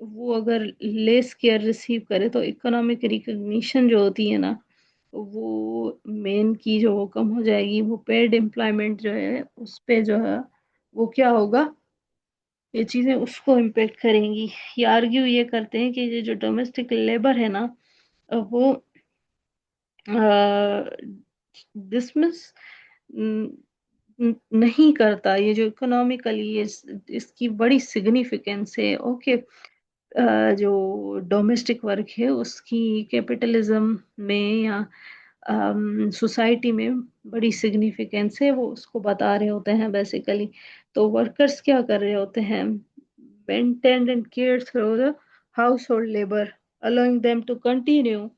A: वो अगर लेस केयर रिसीव करे, तो इकोनॉमिक रिकग्निशन जो होती है ना, वो मेन की जो वो कम हो जाएगी। वो पेड एम्प्लॉयमेंट जो है उस पे जो है वो क्या होगा? ये चीजें उसको इम्पेक्ट करेंगी। ये आर्ग्यू ये करते हैं कि ये जो डोमेस्टिक लेबर है ना, वो डिसमिस नहीं करता। ये जो इकोनॉमिकली इसकी बड़ी सिग्निफिकेंस है। ओके, जो डोमेस्टिक वर्क है उसकी कैपिटलिज्म में या सोसाइटी में बड़ी सिग्निफिकेंस है, वो उसको बता रहे होते हैं बेसिकली। तो वर्कर्स क्या कर रहे होते हैं, maintain and care through the household labour, allowing them to continue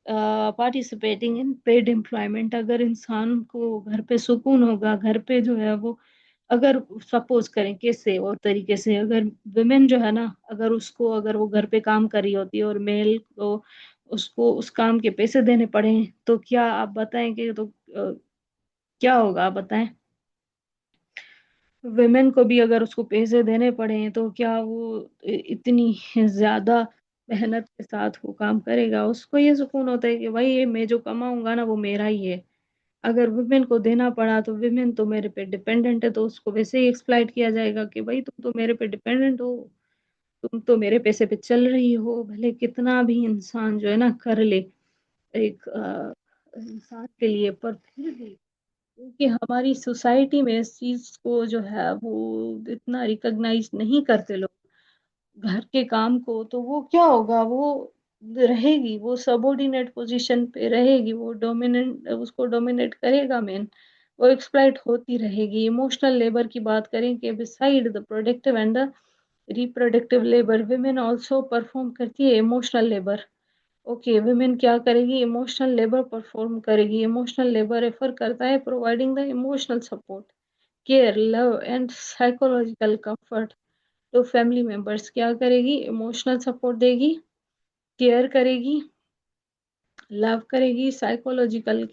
A: participating in paid employment. अगर इंसान को घर पे सुकून होगा, घर पे जो है वो, अगर सपोज करें कैसे और तरीके से, अगर वुमेन जो है ना, अगर उसको, अगर वो घर पे काम कर रही होती है और मेल को उसको उस काम के पैसे देने पड़े, तो क्या आप बताएं कि तो क्या होगा, आप बताएं। वुमेन को भी अगर उसको पैसे देने पड़े तो क्या वो इतनी ज्यादा मेहनत के साथ वो काम करेगा? उसको ये सुकून होता है कि भाई ये मैं जो कमाऊंगा ना वो मेरा ही है। अगर वुमेन को देना पड़ा तो वुमेन तो मेरे पे डिपेंडेंट है, तो उसको वैसे ही एक्सप्लॉइट किया जाएगा कि भाई तुम तो मेरे पे डिपेंडेंट हो, तुम तो मेरे पैसे पे चल रही हो। भले कितना भी इंसान जो है ना कर ले एक इंसान के लिए, पर फिर भी क्योंकि हमारी सोसाइटी में इस चीज को जो है वो इतना रिकॉग्नाइज नहीं करते लोग, घर के काम को, तो वो क्या होगा, वो रहेगी, वो सबऑर्डिनेट पोजीशन पे रहेगी, वो डोमिनेंट, उसको डोमिनेट करेगा मेन, वो एक्सप्लॉइट होती रहेगी। इमोशनल लेबर की बात करें कि beside the productive and the reproductive labour, women also perform करती है इमोशनल लेबर। ओके, वुमेन क्या करेगी, इमोशनल लेबर परफॉर्म करेगी। इमोशनल लेबर रेफर करता है providing the emotional support, care, love and psychological comfort. तो फैमिली मेंबर्स क्या करेगी, इमोशनल सपोर्ट देगी, केयर करेगी, लव करेगी, साइकोलॉजिकल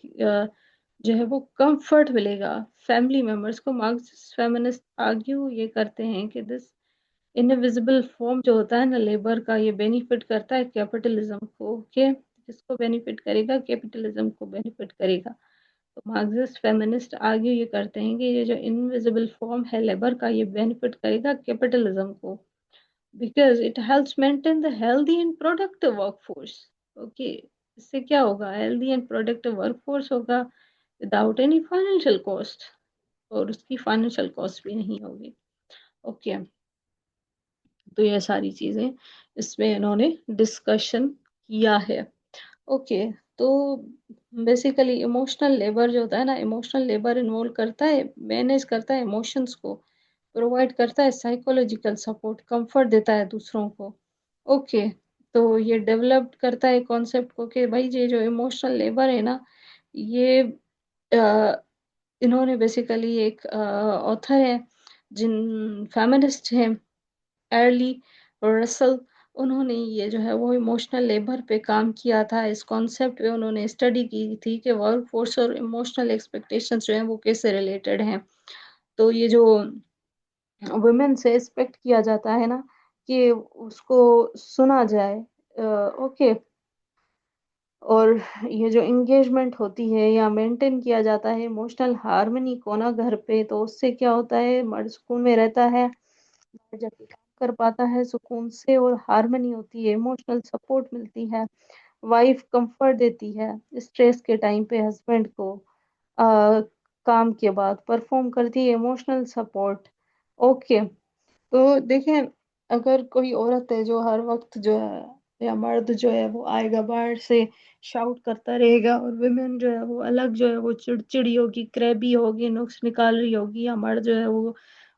A: जो है वो कंफर्ट मिलेगा फैमिली मेंबर्स को। मार्क्सिस्ट फेमिनिस्ट आर्ग्यू ये करते हैं कि दिस इनविजिबल फॉर्म जो होता है ना लेबर का, ये बेनिफिट करता है कैपिटलिज्म को। ओके, किसको बेनिफिट करेगा, कैपिटलिज्म को बेनिफिट करेगा। तो मार्क्सिस्ट फेमिनिस्ट आगे ये करते हैं कि ये जो इनविजिबल फॉर्म है लेबर का, ये बेनिफिट करेगा कैपिटलिज्म को, because it helps maintain the healthy and productive workforce. Okay, इससे क्या होगा, हेल्दी एंड प्रोडक्टिव वर्कफोर्स होगा विदाउट एनी फाइनेंशियल कॉस्ट, और उसकी फाइनेंशियल कॉस्ट भी नहीं होगी। ओके, तो ये सारी चीजें इसमें इन्होंने डिस्कशन किया है। ओके, तो बेसिकली इमोशनल लेबर जो होता है ना, इमोशनल लेबर इन्वॉल्व करता है, मैनेज करता है इमोशंस को, प्रोवाइड करता है साइकोलॉजिकल सपोर्ट, कंफर्ट देता है दूसरों को। ओके, तो ये डेवलप करता है कॉन्सेप्ट को कि भाई ये जो इमोशनल लेबर है ना, ये अ, इन्होंने बेसिकली एक ऑथर है जिन फेमिनिस्ट हैं, अर्ली और रसल, उन्होंने ये जो है वो इमोशनल लेबर पे काम किया था। इस कॉन्सेप्ट पे उन्होंने स्टडी की थी कि वर्क फोर्स और इमोशनल एक्सपेक्टेशंस जो हैं वो कैसे रिलेटेड हैं। तो ये जो वुमेन से एक्सपेक्ट किया जाता है ना कि उसको सुना जाए, ओके, और ये जो एंगेजमेंट होती है या मेंटेन किया जाता है इमोशनल हार्मनी को ना घर पे, तो उससे क्या होता है, मर्द सुकून में रहता है, जब भी काम कर पाता है सुकून से, और हार्मनी होती है, इमोशनल सपोर्ट मिलती है, वाइफ कंफर्ट देती है स्ट्रेस के टाइम पे हस्बैंड को, काम के बाद परफॉर्म करती है इमोशनल सपोर्ट। ओके, तो देखें, अगर कोई औरत है जो हर वक्त जो है, या मर्द जो है वो आएगा बाहर से शाउट करता रहेगा, और वुमेन जो है वो अलग जो है वो चिड़चिड़ी होगी, क्रैबी होगी, नुक्स निकाल रही होगी, या मर्द जो है वो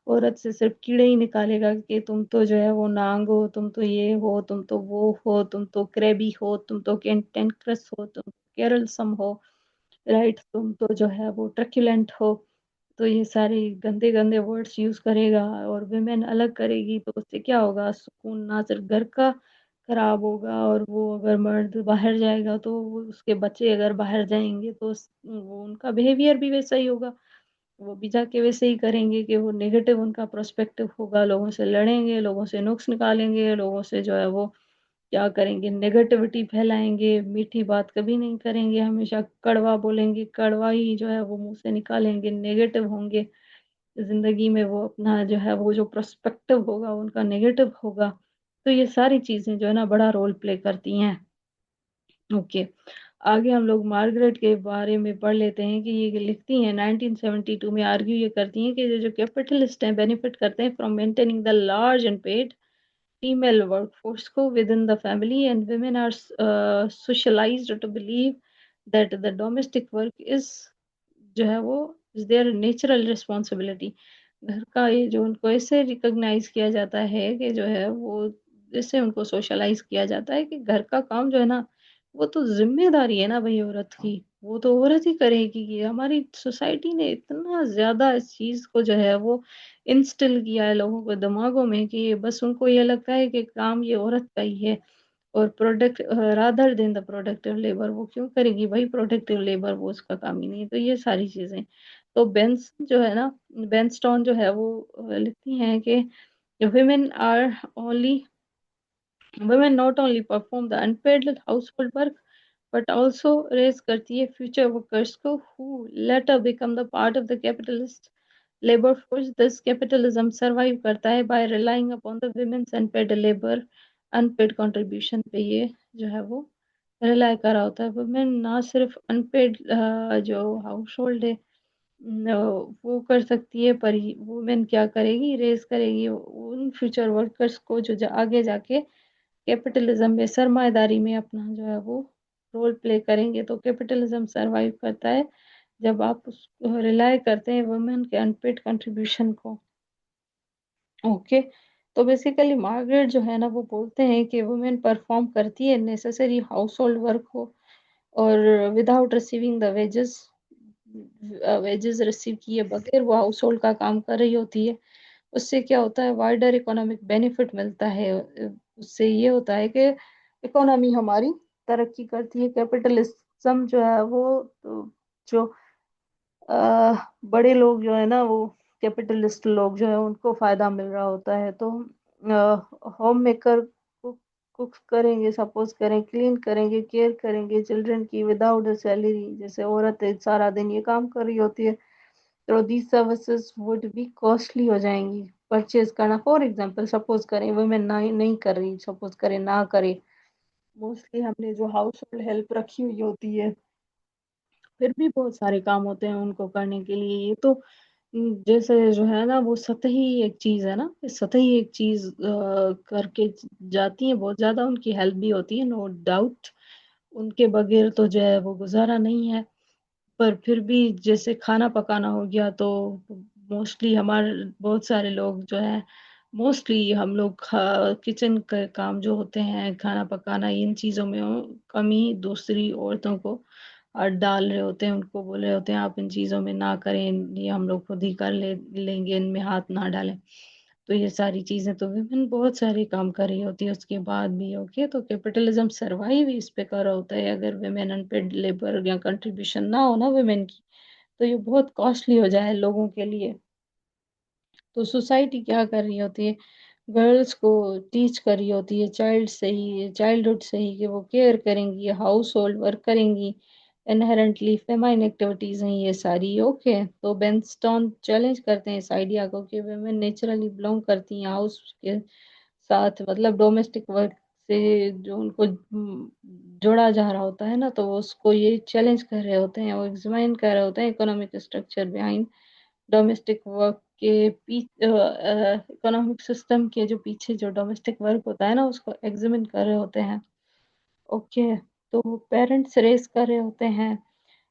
A: औरत से सिर्फ कीड़े ही निकालेगा कि तुम तो जो है वो नांग हो, तुम तो ये हो, तुम तो वो हो, तुम तो क्रैबी हो, तुम तो कैंटेनक्रस हो, तुम केरलसम हो, राइट, तुम तो जो है वो ट्रक्युलेंट हो। तो ये सारे गंदे गंदे वर्ड्स यूज करेगा, और विमेन अलग करेगी, तो उससे क्या होगा, सुकून ना सिर्फ घर का खराब होगा, और वो अगर मर्द बाहर जाएगा तो उसके बच्चे अगर बाहर जाएंगे तो वो उनका बिहेवियर भी वैसा ही होगा, वो भी जाके वैसे ही करेंगे कि वो नेगेटिव उनका प्रोस्पेक्टिव होगा, लोगों से लड़ेंगे, लोगों से नुक्स निकालेंगे, लोगों से जो है वो क्या करेंगे, नेगेटिविटी फैलाएंगे, मीठी बात कभी नहीं करेंगे, हमेशा कड़वा बोलेंगे, कड़वा ही जो है वो मुंह से निकालेंगे, नेगेटिव होंगे, ज़िंदगी में वो अपना जो है वो जो पर्सपेक्टिव होगा उनका नेगेटिव होगा। तो ये सारी चीज़ें जो है ना बड़ा रोल प्ले करती हैं। ओके, आगे हम लोग मार्गरेट के बारे में पढ़ लेते हैं कि ये लिखती हैं 1972 में आर्ग्यू ये करती हैं कि जो कैपिटलिस्ट हैं बेनिफिट करते हैं from maintaining the large and paid female workforce को within the family and women are socialized to believe that the domestic work is जो है वो is their natural responsibility। घर का ये जो उनको ऐसे रिकॉग्नाइज किया जाता है कि जो है वो जैसे उनको सोशलाइज किया जाता है कि घर का काम जो है ना वो तो जिम्मेदारी है ना भाई औरत की, वो तो औरत ही करेगी। कि हमारी सोसाइटी ने इतना ज्यादा इस चीज को जो है वो इंस्टिल किया है लोगों के दिमागों में कि बस उनको ये लगता है कि काम ये औरत का ही है। और product rather than the productive labour वो क्यों करेगी भाई, प्रोडक्टिव लेबर वो उसका काम ही नहीं है। तो ये सारी चीजें तो बेंस जो है ना बेंस्टॉन जो है वो लिखती हैं कि women are only women not only perform the unpaid household work but also raise करती है future workers को who later become the part of the capitalist labor force। This capitalism survive करता है by relying upon the women's unpaid labor unpaid contribution पे ये जो है वो रिलाई करा होता है। वुमेन ना सिर्फ अनपेड जो हाउस होल्ड है न, वो कर सकती है पर वुमेन क्या करेगी, रेस करेगी उन फ्यूचर वर्कर्स को जो आगे जाके कैपिटलिज्म में सरमाएदारी में अपना जो है वो रोल प्ले करेंगे। तो कैपिटलिज्म सरवाइव करता है जब आप उसको रिलाय करते हैं वुमेन के अनपेड कंट्रीब्यूशन को। ओके, तो बेसिकली मार्गरेट जो है ना वो बोलते हैं कि वुमेन परफॉर्म करती है नेसेसरी हाउस होल्ड वर्क हो और without receiving the wages wages receive किए बगैर वो हाउस होल्ड का काम कर रही होती है। उससे क्या होता है वाइडर इकोनॉमिक बेनिफिट मिलता है। उससे ये होता है कि इकोनॉमी हमारी तरक्की करती है। कैपिटलिज्म जो है वो तो जो बड़े लोग जो है ना वो कैपिटलिस्ट लोग जो है उनको फायदा मिल रहा होता है। तो होम मेकर कुक करेंगे, सपोज करें क्लीन करेंगे, केयर करेंगे चिल्ड्रन की विदाउट सैलरी। जैसे औरत सारा दिन ये काम कर रही होती है तो these services would be costly हो जाएंगी परचेज करना। फॉर एग्जांपल सपोज करें वुमेन ना नहीं कर रही, सपोज करें ना करे, मोस्टली हमने जो हाउस होल्ड हेल्प रखी हुई होती है फिर भी बहुत सारे काम होते हैं उनको करने के लिए। ये तो जैसे जो है ना वो सतही एक चीज है ना, सतही एक चीज करके जाती है, बहुत ज्यादा उनकी हेल्प भी होती है नो डाउट। उनके बगैर तो जो है वो गुजारा नहीं है। पर फिर भी जैसे खाना पकाना हो गया तो मोस्टली हमारे बहुत सारे लोग जो है मोस्टली हम लोग किचन के काम जो होते हैं खाना पकाना इन चीज़ों में कमी दूसरी औरतों को डाल रहे होते हैं, उनको बोल रहे होते हैं आप इन चीज़ों में ना करें, ये हम लोग खुद ही कर लेंगे, इनमें हाथ ना डालें। तो ये सारी चीजें तो विमेन बहुत सारे काम कर रही होती है उसके बाद भी। ओके, तो कैपिटलिज्म सरवाइव इस पे कर रहा होता है। अगर विमेन अनपेड लेबर या कंट्रीब्यूशन ना हो ना विमेन की तो ये बहुत कॉस्टली हो जाए लोगों के लिए। तो सोसाइटी क्या कर रही होती है, गर्ल्स को टीच कर रही होती है चाइल्डहुड से ही कि वो केयर करेंगी, हाउस होल्ड वर्क करेंगी। इनहेरेंटली फेमाइन एक्टिविटीज हैं ये सारी। ओके, तो बेंस्टॉन चैलेंज करते हैं इस आइडिया को कि वुमेन नेचुरली बिलोंग करती हैं हाउस के साथ, मतलब डोमेस्टिक वर्क से जो उनको जोड़ा जा रहा होता है ना, तो वो उसको ये चैलेंज कर रहे होते हैं, वो एग्जामिन कर रहे होते हैं economic structure behind domestic work के पीछे, इकोनॉमिक सिस्टम के जो पीछे जो डोमेस्टिक वर्क होता है ना उसको एग्जामिन कर रहे होते हैं। ओके, तो पेरेंट्स रेस कर रहे होते हैं,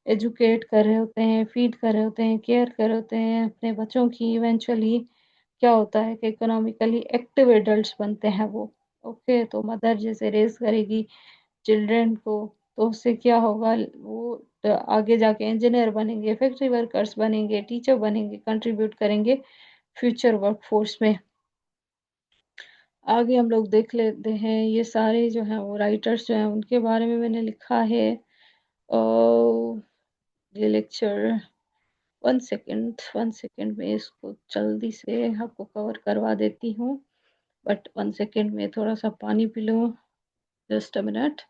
A: एजुकेट कर रहे होते हैं, फीड कर रहे होते हैं, केयर कर रहे होते हैं अपने बच्चों की। इवेंचुअली क्या होता है कि इकोनॉमिकली एक्टिव एडल्ट्स बनते हैं वो। ओके, तो मदर जैसे रेस करेगी चिल्ड्रन को तो उससे क्या होगा, वो तो आगे जाके इंजीनियर बनेंगे, फैक्ट्री वर्कर्स बनेंगे, टीचर बनेंगे, कंट्रीब्यूट करेंगे फ्यूचर वर्कफोर्स में। आगे हम लोग देख लेते हैं ये सारे जो हैं वो राइटर्स जो हैं उनके बारे में मैंने लिखा है। और ये लेक्चर 1 सेकेंड में इसको जल्दी से आपको कवर करवा देती हूँ। बट 1 सेकेंड में थोड़ा सा पानी P low, just a minute.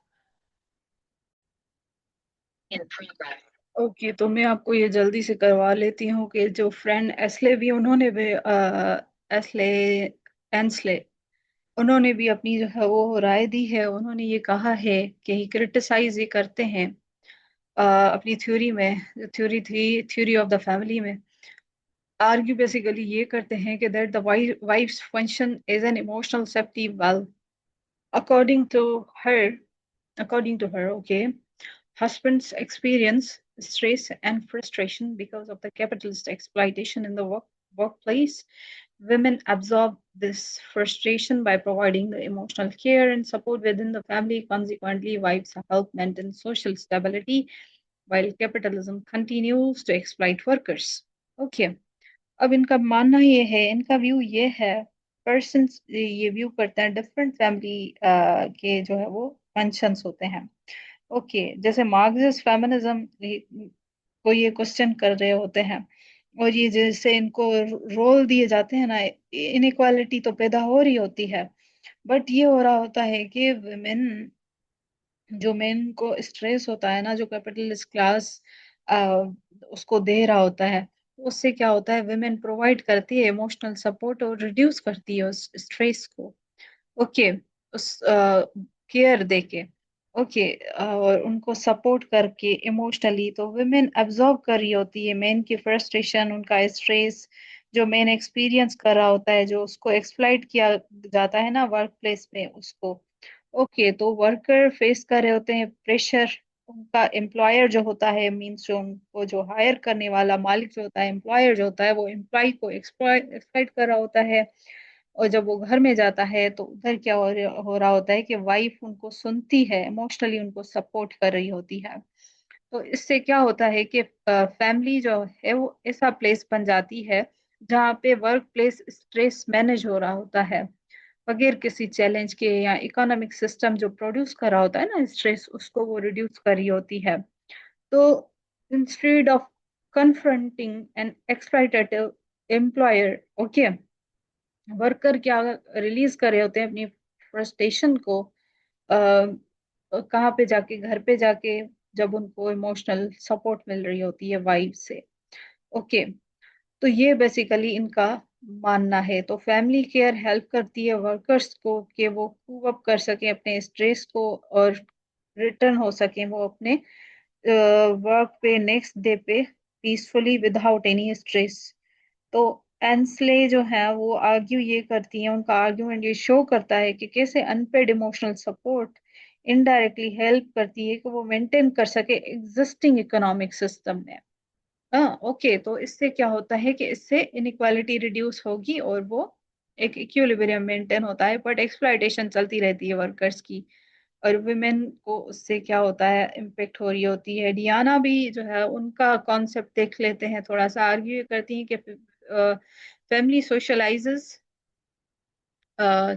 A: Okay, तो मैं आपको ये जल्दी से करवा लेती हूँ कि जो फ्रेंड एस्ले भी, उन्होंने भी एस्ले एंसले, उन्होंने भी अपनी जो है वो राय दी है। उन्होंने ये कहा है कि क्रिटिसाइज ये करते हैं अपनी थ्योरी में, थ्योरी थी थ्योरी ऑफ द फैमिली में, आर्ग्यू बेसिकली ये करते हैं कि that the wife's function as an emotional safety valve, according to her according to her, okay, husbands experience stress and frustration because of the capitalist exploitation in the workplace. Women absorb this frustration by providing the emotional care and support within the family. Consequently, wives help maintain social stability while capitalism continues to exploit workers. Okay. अब इनका मानना ये है, इनका view ये है, person ये view करते हैं डिफरेंट फैमिली के जो है वो फंक्शंस होते हैं। ओके, जैसे मार्क्सिस्ट फेमिनिज्म को ये क्वेश्चन कर रहे होते हैं, और ये जैसे इनको रोल दिए जाते हैं ना, इनइक्वालिटी तो पैदा हो रही होती है, बट ये हो रहा होता है कि वुमेन, जो मेन को स्ट्रेस होता है ना, जो कैपिटलिस्ट क्लास उसको दे रहा होता है, तो उससे क्या होता है, वुमेन प्रोवाइड करती है इमोशनल सपोर्ट और रिड्यूस करती है उस स्ट्रेस को। ओके, उस केयर देके, ओके, और उनको सपोर्ट करके इमोशनली, तो वुमेन एब्जॉर्ब कर रही होती है मेन की फ्रस्ट्रेशन, उनका स्ट्रेस, जो मेन एक्सपीरियंस कर रहा होता है, जो उसको एक्सप्लॉइट किया जाता है ना वर्क प्लेस में उसको। ओके, तो वर्कर फेस कर रहे होते हैं प्रेशर, उनका एम्प्लॉयर जो होता है, मीन्स जो उनको जो हायर करने वाला मालिक जो होता है, एम्प्लॉयर जो होता है, वो एम्प्लॉय को एक्सप्लॉइट कर रहा होता है। और जब वो घर में जाता है तो उधर क्या हो रहा होता है कि वाइफ उनको सुनती है, इमोशनली उनको सपोर्ट कर रही होती है। तो इससे क्या होता है कि फैमिली जो है वो ऐसा प्लेस बन जाती है जहाँ पे वर्क प्लेस स्ट्रेस मैनेज हो रहा होता है बगैर किसी चैलेंज के, या इकोनॉमिक सिस्टम जो प्रोड्यूस कर रहा होता है ना स्ट्रेस, उसको वो रिड्यूस कर रही होती है। तो instead of confronting an exploitative employer, okay, worker क्या रिलीज कर रहे होते हैं अपनी फ्रस्ट्रेशन को कहाँ पे जाके, घर पे जाके, जब उनको इमोशनल सपोर्ट मिल रही होती है वाइफ से। ओके, तो ये बेसिकली इनका मानना है। तो फैमिली केयर हेल्प करती है वर्कर्स को कि वो मूव अप कर सकें अपने स्ट्रेस को, और रिटर्न हो सकें वो अपने वर्क पे नेक्स्ट डे पे पीसफुली विदाउट एनी स्ट्रेस। तो एंसले जो है वो आर्ग्यू ये करती हैं, उनका आर्ग्यूमेंट ये शो करता है कि कैसे unpaid emotional support indirectly help करती है कि वो मेंटेन कर सके एग्जिस्टिंग इकोनॉमिक सिस्टम में। हाँ, ओके, तो इससे क्या होता है कि इससे इनइक्वालिटी रिड्यूस होगी और वो एक इक्विलिब्रियम मेंटेन होता है, बट एक्सप्लॉइटेशन चलती रहती है वर्कर्स की, और वुमेन को उससे क्या होता है, इम्पेक्ट हो रही होती है। डियाना भी जो है उनका कॉन्सेप्ट देख लेते हैं, थोड़ा सा आर्ग्यू करती हैं कि family सोशलाइजेस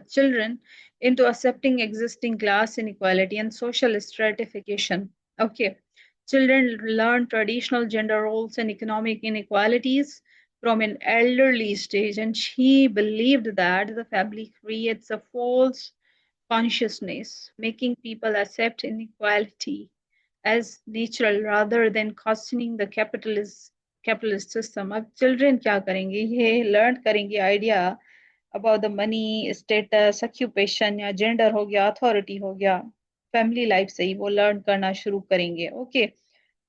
A: children into accepting existing class inequality and social stratification. Okay, children learn traditional gender roles and economic inequalities from an elderly stage, and she believed that the family creates a false consciousness, making people accept inequality as natural rather than questioning the capitalist system. अब children क्या करेंगे, ये learn करेंगे idea about the money, status, occupation, या gender हो गया, authority हो गया, फैमिली लाइफ से ही वो लर्न करना शुरू करेंगे। ओके,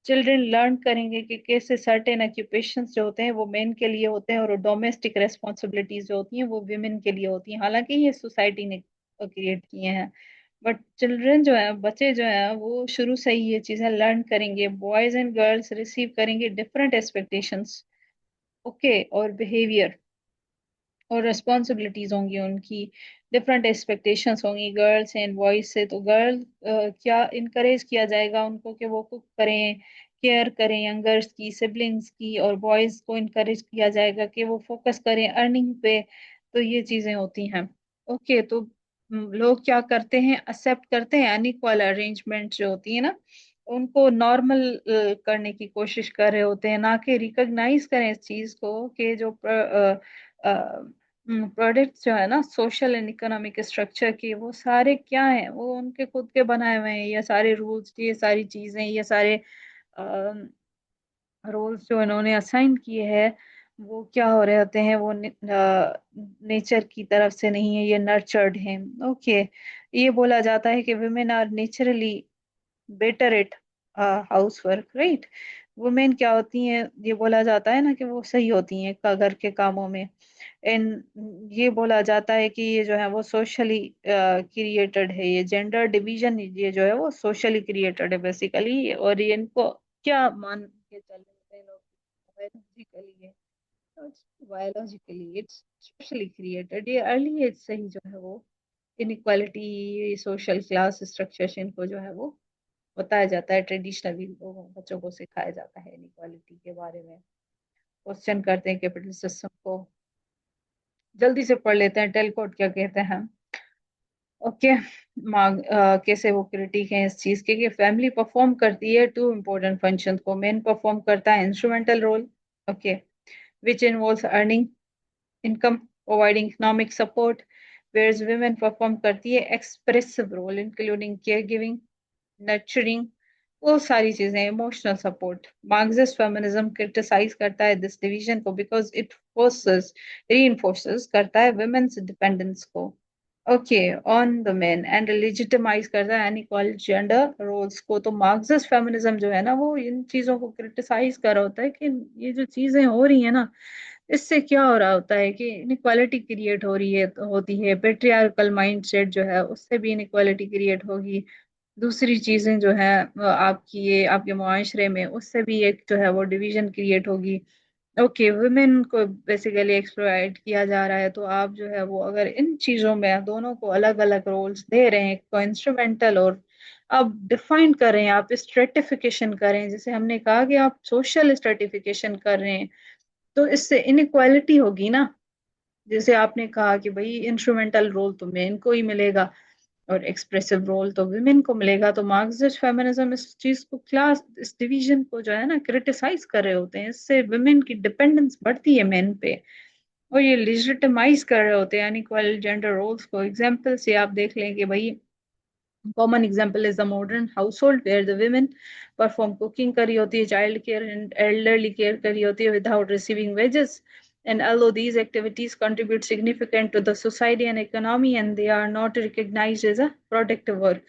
A: चिल्ड्रन लर्न करेंगे कि कैसे सर्टेन ऑक्यूपेशंस जो होते हैं वो मेन के लिए होते हैं, और डोमेस्टिक रेस्पॉन्सिबिलिटीज जो होती हैं वो विमेन के लिए होती हैं, हालांकि ये सोसाइटी ने क्रिएट किए हैं। बट चिल्ड्रन जो है, बच्चे जो है, वो शुरू से ही ये चीजें लर्न करेंगे। बॉयज एंड गर्ल्स रिसीव करेंगे डिफरेंट एक्सपेक्टेशंस, ओके, और बिहेवियर और रिस्पॉन्सिबिलिटीज होंगी उनकी, डिफरेंट एक्सपेक्टेशंस होंगी गर्ल्स एंड बॉयज से। तो गर्ल क्या इनकरेज किया जाएगा उनको कि वो कुक करें, केयर करें यंगर्स की, सिबलिंग्स की, और बॉयज को इनकरेज किया जाएगा कि वो फोकस करें अर्निंग पे। तो ये चीजें होती हैं। ओके, तो लोग क्या करते हैं, एक्सेप्ट करते हैं अनइक्वल अरेंजमेंट जो होती है ना, उनको नॉर्मल करने की कोशिश कर रहे होते हैं, ना कि रिकॉग्नाइज करें इस चीज को कि जो प्रोडक्ट्स जो है ना सोशल एंड इकोनॉमिक स्ट्रक्चर के, वो सारे क्या हैं, वो उनके खुद के बनाए हुए हैं, ये सारे रूल्स, ये सारी चीजें, ये सारे रोल्स जो इन्होंने असाइन किए हैं वो क्या हो रहे होते हैं, वो नेचर की तरफ से नहीं है, ये नर्चर्ड हैं। ओके, ये बोला जाता है कि women are naturally better at house work, right. Women क्या होती हैं, ये बोला जाता है ना कि वो सही होती हैं घर के कामों में। एंड ये बोला जाता है कि ये जो है वो सोशली क्रिएटेड है, ये जेंडर डिवीजन ये जो है वो सोशली क्रिएटेड है बेसिकली। और ये इनको क्या मान के चल रहे हैं लोग, बायोलॉजिकली है, बायोलॉजिकली इट्स सोशली क्रिएटेड। ये अर्ली एज से ही जो है वो इनइक्वालिटी, सोशल क्लास स्ट्रक्चर इनको जो है वो बताया जाता है, ट्रेडिशनली लोगों बच्चों को सिखाया जाता है इनइक्वालिटी के बारे में। क्वेश्चन करते हैं कैपिटल सिस्टम को, जल्दी से पढ़ लेते हैं, टेल कोड क्या कहते हैं। ओके, मांग कैसे वो क्रिटिक है इस चीज के कि फैमिली परफॉर्म करती है टू इम्पोर्टेंट फंक्शन को। मेन परफॉर्म करता है instrumental role, okay, which involves earning income, providing economic support, whereas women perform करती है expressive role including care giving, nurturing, वो सारी चीजें, emotional support. Marxist feminism criticise करता है दिस डिवीजन को बिकॉज इट फोर्सेस, रीइंफोर्सेस करता है वुमेन्स इंडिपेंडेंस को, okay, on the men, and legitimise करता है अनइक्वल जेंडर रोल्स को। तो मार्क्सिस्ट फेमिनिज्म जो है ना वो इन चीजों को क्रिटिसाइज कर रहा होता है कि ये जो चीजें हो रही है ना, इससे क्या हो रहा होता है कि इनइक्वालिटी क्रिएट हो रही है, होती है पेट्रियार्कल माइंडसेट जो है उससे भी इनइक्वालिटी क्रिएट होगी। दूसरी चीजें जो है आपकी ये आपके मुआशरे में उससे भी एक जो है वो डिवीजन क्रिएट होगी। ओके, वुमेन को बेसिकली एक्सप्लॉइट किया जा रहा है, तो आप जो है वो अगर इन चीजों में दोनों को अलग अलग रोल्स दे रहे हैं, को इंस्ट्रूमेंटल और आप डिफाइन कर रहे हैं, आप स्ट्रेटिफिकेशन कर रहे हैं, जैसे हमने कहा कि आप सोशल स्ट्रेटिफिकेशन कर रहे हैं, तो इससे इनइक्वालिटी होगी ना। जैसे आपने कहा कि भाई इंस्ट्रूमेंटल रोल तो मेन को ही मिलेगा और एक्सप्रेसिव रोल तो वुमेन को मिलेगा। तो मार्क्सिस्ट फेमिनिज्म इस चीज को, क्लास इस डिवीजन को जो है ना क्रिटिसाइज कर रहे होते हैं, इससे वुमेन की डिपेंडेंस बढ़ती है मेन पे, और ये लेजिटिमाइज कर रहे होते हैं अनइक्वल जेंडर रोल्स को। एग्जाम्पल से आप देख लें कि भाई common example is the modern household where the women perform cooking करी होती है, child care and elderly care करी होती है without receiving wages, and although these activities contribute significant to the society and economy and they are not recognized as a productive work,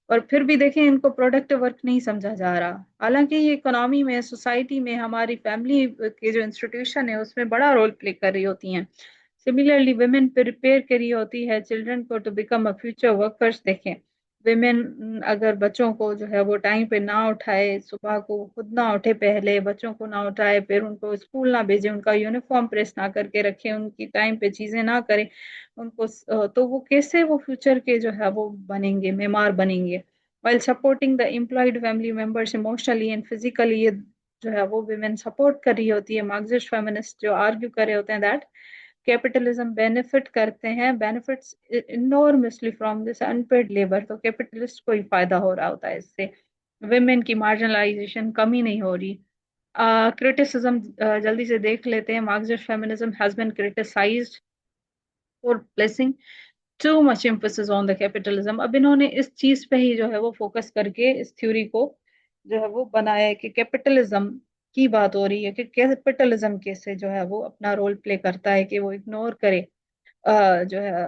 A: और फिर भी देखें इनको प्रोडक्टिव वर्क नहीं समझा जा रहा, हालांकि ये इकोनॉमी में, सोसाइटी में, हमारी फैमिली के जो इंस्टीट्यूशन है उसमें बड़ा रोल प्ले कर रही होती हैं। सिमिलरली वुमेन प्रिपेयर करी होती है चिल्ड्रन को to become a future workers. देखें विमेन अगर बच्चों को जो है वो टाइम पे ना उठाए, सुबह को खुद ना उठे, पहले बच्चों को ना उठाए, फिर उनको स्कूल ना भेजे, उनका यूनिफॉर्म प्रेस ना करके रखे, उनकी टाइम पे चीजें ना करें उनको, तो वो कैसे वो फ्यूचर के जो है वो बनेंगे, मेमार बनेंगे। while supporting the employed family members emotionally and physically, ये जो है वो विमेन सपोर्ट कर रही होती है। मार्क्सिस्ट फेमिनिस्ट जो आर्ग्यू कर रहे होते हैं दैट कैपिटलिज्म बेनिफिट करते हैं, benefits enormously from this unpaid labour, तो कैपिटलिस्ट को ही फायदा हो रहा होता है इससे, विमेन की मार्जिनलाइजेशन कमी नहीं हो रही। क्रिटिसिज्म जल्दी से देख लेते हैं। Marxist feminism has been criticised for placing too much emphasis on the capitalism. अब इन्होंने इस चीज पे ही जो है वो फोकस करके इस थ्योरी को जो है वो बनाया है कि कैपिटलिज्म की बात हो रही है कि कैपिटलिज्म कैसे जो है वो अपना रोल प्ले करता है, कि वो इग्नोर करे जो है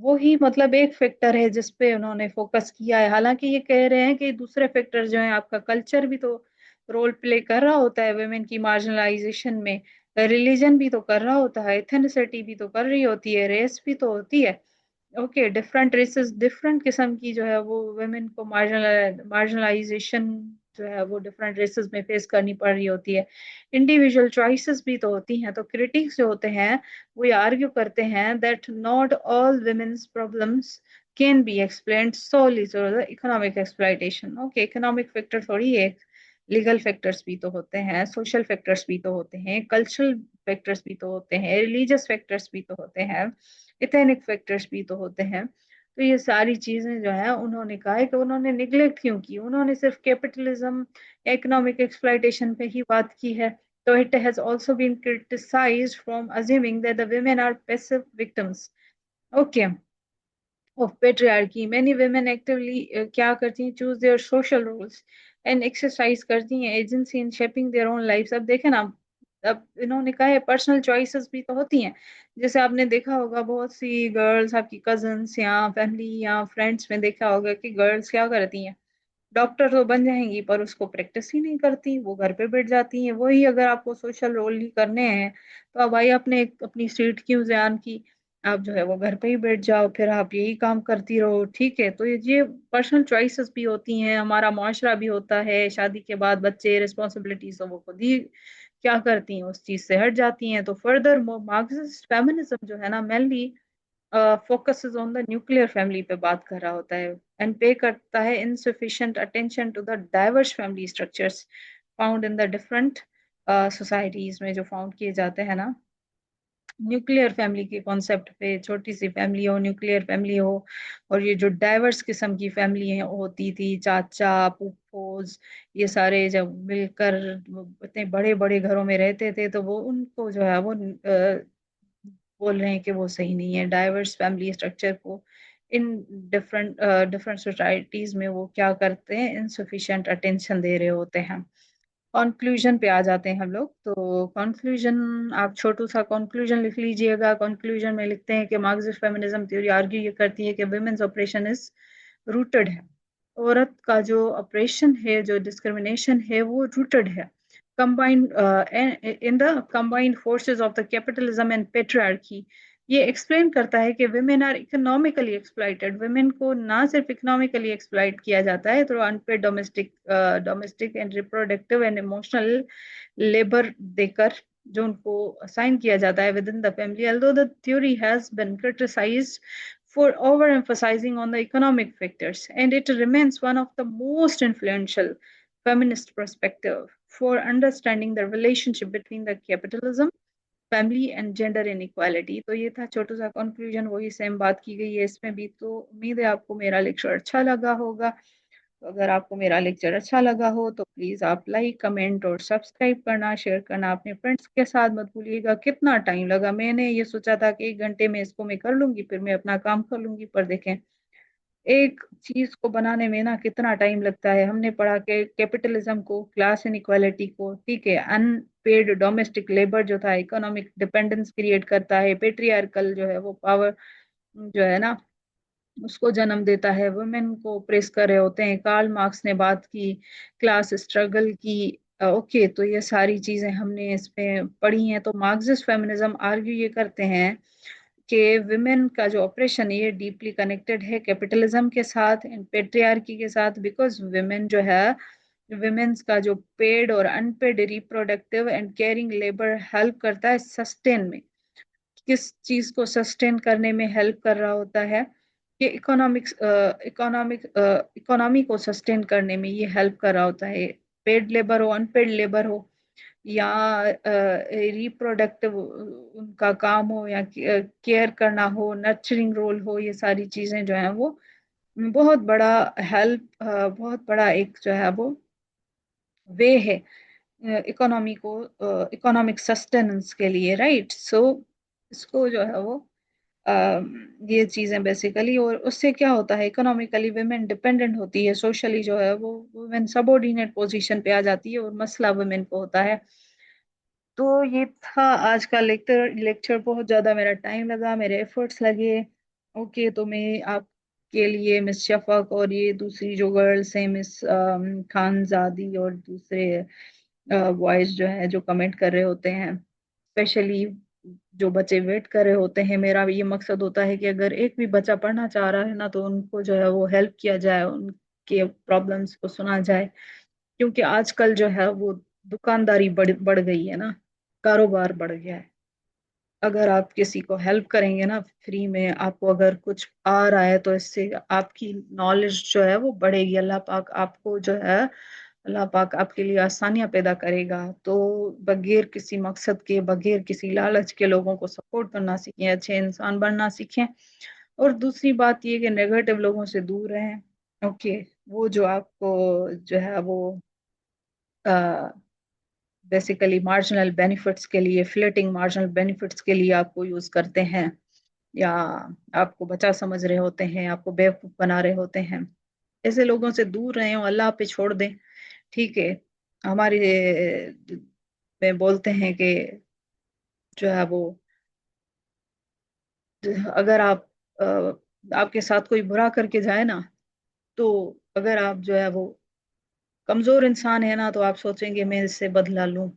A: वो ही मतलब एक फैक्टर है जिस पे उन्होंने फोकस किया है। हालांकि ये कह रहे हैं कि दूसरे फैक्टर जो है, आपका कल्चर भी तो रोल प्ले कर रहा होता है वुमेन की मार्जिनलाइजेशन में, रिलीजन भी तो कर रहा होता है, एथनिसिटी भी तो कर रही होती है, रेस भी तो होती है। ओके, डिफरेंट रेसेस, डिफरेंट किस्म की जो है वो वुमेन को मार्जिनलाइजेशन जो है वो डिफरेंट रेसेस में फेस करनी पड़ रही होती है। इंडिविजुअल चॉइसेस भी तो होती हैं। तो क्रिटिक्स जो होते हैं वो ये आर्ग्यू करते हैं that not all women's problems can be explained solely through the economic exploitation। Okay, economic factor थोड़ी है, लीगल फैक्टर्स भी तो होते हैं, सोशल फैक्टर्स भी तो होते हैं, कल्चरल फैक्टर्स भी तो होते हैं, रिलीजियस फैक्टर्स भी तो होते हैं, इथेनिक फैक्टर्स भी तो होते हैं। तो ये सारी चीजें जो है उन्होंने कहा है कि उन्होंने निग्लेक्ट क्यों की, उन्होंने सिर्फ कैपिटलिज्म, इकोनॉमिक एक्सप्लॉइटेशन पे ही बात की है। तो it has also been criticised from assuming that the women are passive victims, okay, of patriarchy। Many women actively क्या करती हैं, choose their social roles, and exercise करती हैं agency in shaping their own lives. अब देखें ना, अब इन्होंने कहा है पर्सनल चॉइसेस भी तो होती हैं। जैसे आपने देखा होगा बहुत सी गर्ल्स, आपकी कजन्स या फैमिली या फ्रेंड्स में देखा होगा कि गर्ल्स क्या करती हैं, डॉक्टर तो बन जाएंगी पर उसको प्रैक्टिस ही नहीं करती, वो घर पे बैठ जाती हैं। वही अगर आपको सोशल रोल ही करने हैं तो अब भाई आपने अपनी सीट क्यों जियान की, आप जो है वो घर पे ही बैठ जाओ, फिर आप यही काम करती रहो। ठीक है, तो ये पर्सनल चॉइसेस भी होती हैं, हमारा मुआशरा भी होता है, शादी के बाद बच्चे रिस्पॉन्सिबिलिटीज तो वो खुद ही क्या करती हैं उस चीज से हट जाती हैं। तो फर्दर मार्क्सिस्ट फेमिनिज्म जो है ना mainly focuses on the nuclear family पे बात कर रहा होता है, एंड पे करता है insufficient attention to the diverse family structures found in the different societies में जो फाउंड किए जाते हैं ना न्यूक्लियर फैमिली के कॉन्सेप्ट पे। छोटी सी फैमिली हो, न्यूक्लियर फैमिली हो, और ये जो डाइवर्स किस्म की फैमिली है होती थी, चाचा फूफोज, ये सारे जब मिलकर वो इतने बड़े बड़े घरों में रहते थे, तो वो उनको जो है वो बोल रहे हैं कि वो सही नहीं है। डाइवर्स फैमिली स्ट्रक्चर को इन डिफरेंट डिफरेंट सोसाइटीज में वो क्या करते हैं, इनसफिशिएंट अटेंशन दे रहे होते हैं। कंक्लूजन पे आ जाते हैं हम लोग। तो कंक्लूजन, आप छोटू सा कंक्लूजन लिख लीजिएगा। कंक्लूजन में लिखते हैं कि मार्क्सिस्ट फेमिनिज्म थ्योरी आर्ग्यू ये करती है कि वुमेन्स ऑपरेशन इज रूटेड है, औरत का जो ऑपरेशन है, जो डिस्क्रिमिनेशन है, वो रूटेड है combined in the combined forces of the capitalism and patriarchy। ये एक्सप्लेन करता है कि women are economically exploited, women को ना सिर्फ इकोनॉमिकली एक्सप्लॉइट किया जाता है through unpaid domestic and reproductive and emotional labour देकर, जो उनको असाइन किया जाता है within the family. although the theory has been criticized for overemphasizing on the economic factors, and it remains one of the most influential feminist perspective for understanding the relationship between the capitalism, family and gender inequality. तो ये था छोटा सा conclusion, वही same बात की गई है इसमें भी। तो उम्मीद है आपको मेरा लेक्चर अच्छा लगा होगा। तो अगर आपको मेरा लेक्चर अच्छा लगा हो तो प्लीज़ आप लाइक कमेंट और सब्सक्राइब करना, शेयर करना अपने फ्रेंड्स के साथ मत भूलिएगा। कितना टाइम लगा, मैंने ये सोचा था कि 1 घंटे में इसको मैं कर लूंगी, फिर मैं अपना काम कर लूंगी, पर देखें एक चीज को बनाने में ना कितना टाइम लगता है। हमने पढ़ा के कैपिटलिज्म को, क्लास इनइक्वालिटी को, ठीक है, अनपेड डोमेस्टिक लेबर जो था इकोनॉमिक डिपेंडेंस क्रिएट करता है, पेट्रियार्कल जो है वो पावर जो है ना उसको जन्म देता है, वुमेन को प्रेस कर रहे होते हैं। कार्ल मार्क्स ने बात की क्लास स्ट्रगल की। ओके, तो ये सारी चीजें हमने इसमें पढ़ी हैं। तो मार्क्सिस्ट फेमिनिज्म आर्ग्यू ये करते हैं कि विमेन का जो ऑपरेशन है ये डीपली कनेक्टेड है कैपिटलिज्म के साथ एंड पेट्रियार्की के साथ, बिकॉज विमेन जो है, विमेन्स का जो पेड और unpaid reproductive and caring labour help करता है सस्टेन में। किस चीज को सस्टेन करने में हेल्प कर रहा होता है, कि इकोनॉमिक्स इकोनॉमी को सस्टेन करने में ये हेल्प कर रहा होता है। पेड लेबर हो, अनपेड लेबर हो, या रिप्रोडक्टिव उनका काम हो, या केयर करना हो, नर्चरिंग रोल हो, ये सारी चीजें जो है वो बहुत बड़ा हेल्प, बहुत बड़ा एक जो है वो वे है इकोनॉमी को, इकोनॉमिक सस्टेनेंस के लिए, राइट। सो इसको जो है वो अ, ये चीजें बेसिकली, और उससे क्या होता है, इकोनॉमिकली वुमेन डिपेंडेंट होती है, सोशली जो है वो वुमेन सबऑर्डिनेट पोजीशन पे आ जाती है, और मसला वुमेन को होता है। तो ये था आज का लेक्चर। बहुत ज्यादा मेरा टाइम लगा, मेरे एफर्ट्स लगे। ओके, तो मैं आपके लिए मिस शफक और ये दूसरी जो गर्ल्स हैं, मिस खानजादी और दूसरे बॉयज जो है जो कमेंट कर रहे होते हैं, स्पेशली जो बच्चे वेट कर रहे होते हैं, मेरा ये मकसद होता है कि अगर एक भी बच्चा पढ़ना चाह रहा है ना, तो उनको जो है वो हेल्प किया जाए, उनके प्रॉब्लम्स को सुना जाए। क्योंकि आजकल जो है वो दुकानदारी बढ़ गई है ना, कारोबार बढ़ गया है। अगर आप किसी को हेल्प करेंगे ना फ्री में, आपको अगर कुछ आ रहा है, तो इससे आपकी नॉलेज जो है वो बढ़ेगी। अल्लाह पाक आपको जो है, अल्लाह पाक आपके लिए आसानियां पैदा करेगा। तो बगैर किसी मकसद के, बगैर किसी लालच के लोगों को सपोर्ट करना सीखें, अच्छे इंसान बनना सीखें। और दूसरी बात ये कि नेगेटिव लोगों से दूर रहें। ओके, वो जो आपको जो है वो बेसिकली मार्जिनल बेनिफिट्स के लिए, फ्लेटिंग मार्जिनल बेनिफिट्स के लिए आपको यूज करते हैं, या आपको बचा समझ रहे होते हैं, आपको बेवकूफ बना रहे होते हैं, ऐसे लोगों से दूर रहें और अल्लाह पे छोड़ दें। ठीक है। हमारे में बोलते हैं कि जो है वो, अगर आप आपके साथ कोई बुरा करके जाए ना, तो अगर आप जो है वो कमजोर इंसान है ना, तो आप सोचेंगे मैं इससे बदला लूं।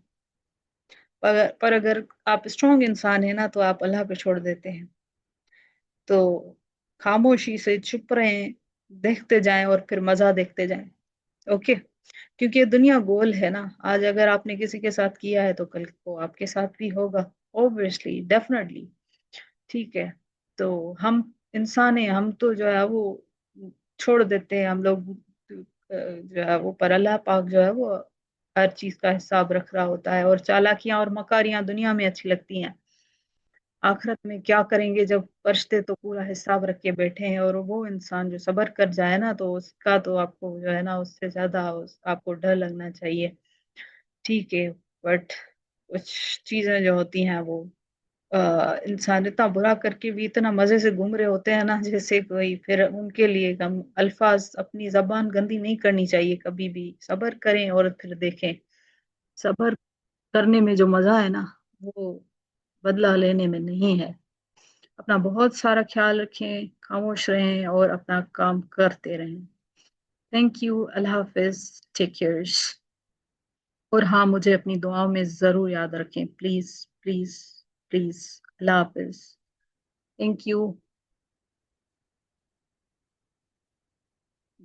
A: पर अगर आप स्ट्रांग इंसान है ना, तो आप अल्लाह पे छोड़ देते हैं। तो खामोशी से चुप रहें, देखते जाएं और फिर मजा देखते जाएं। ओके। क्योंकि ये दुनिया गोल है ना, आज अगर आपने किसी के साथ किया है तो कल को आपके साथ भी होगा। Obviously, definitely. ठीक है। तो हम इंसान हैं, हम तो जो है वो छोड़ देते हैं हम लोग, जो है वो, पर अल्लाह पाक जो है वो हर चीज का हिसाब रख रहा होता है। और चालाकियां और मकारियां दुनिया में अच्छी लगती हैं, आखिरत में क्या करेंगे जब फरिश्ते तो पूरा हिसाब रख के बैठे हैं। और वो इंसान जो सब्र कर जाए ना, तो उसका तो आपको जो है ना, उससे ज्यादा आपको डर लगना चाहिए। ठीक है। बट कुछ चीजें जो होती हैं वो, इंसान इतना बुरा करके भी इतना मजे से घूम रहे होते हैं ना, जैसे कोई, फिर उनके लिए हम अल्फाज, अपनी जबान गंदी नहीं करनी चाहिए कभी भी। सब्र करें और फिर देखें। सब्र करने में जो मजा है ना, वो बदला लेने में नहीं है। अपना बहुत सारा ख्याल रखें, खामोश रहें और अपना काम करते रहें। Thank you. अल्लाह हाफिज। Take care. और हाँ, मुझे अपनी दुआओं में जरूर याद रखें, प्लीज प्लीज प्लीज। अल्लाह हाफिज। Thank you.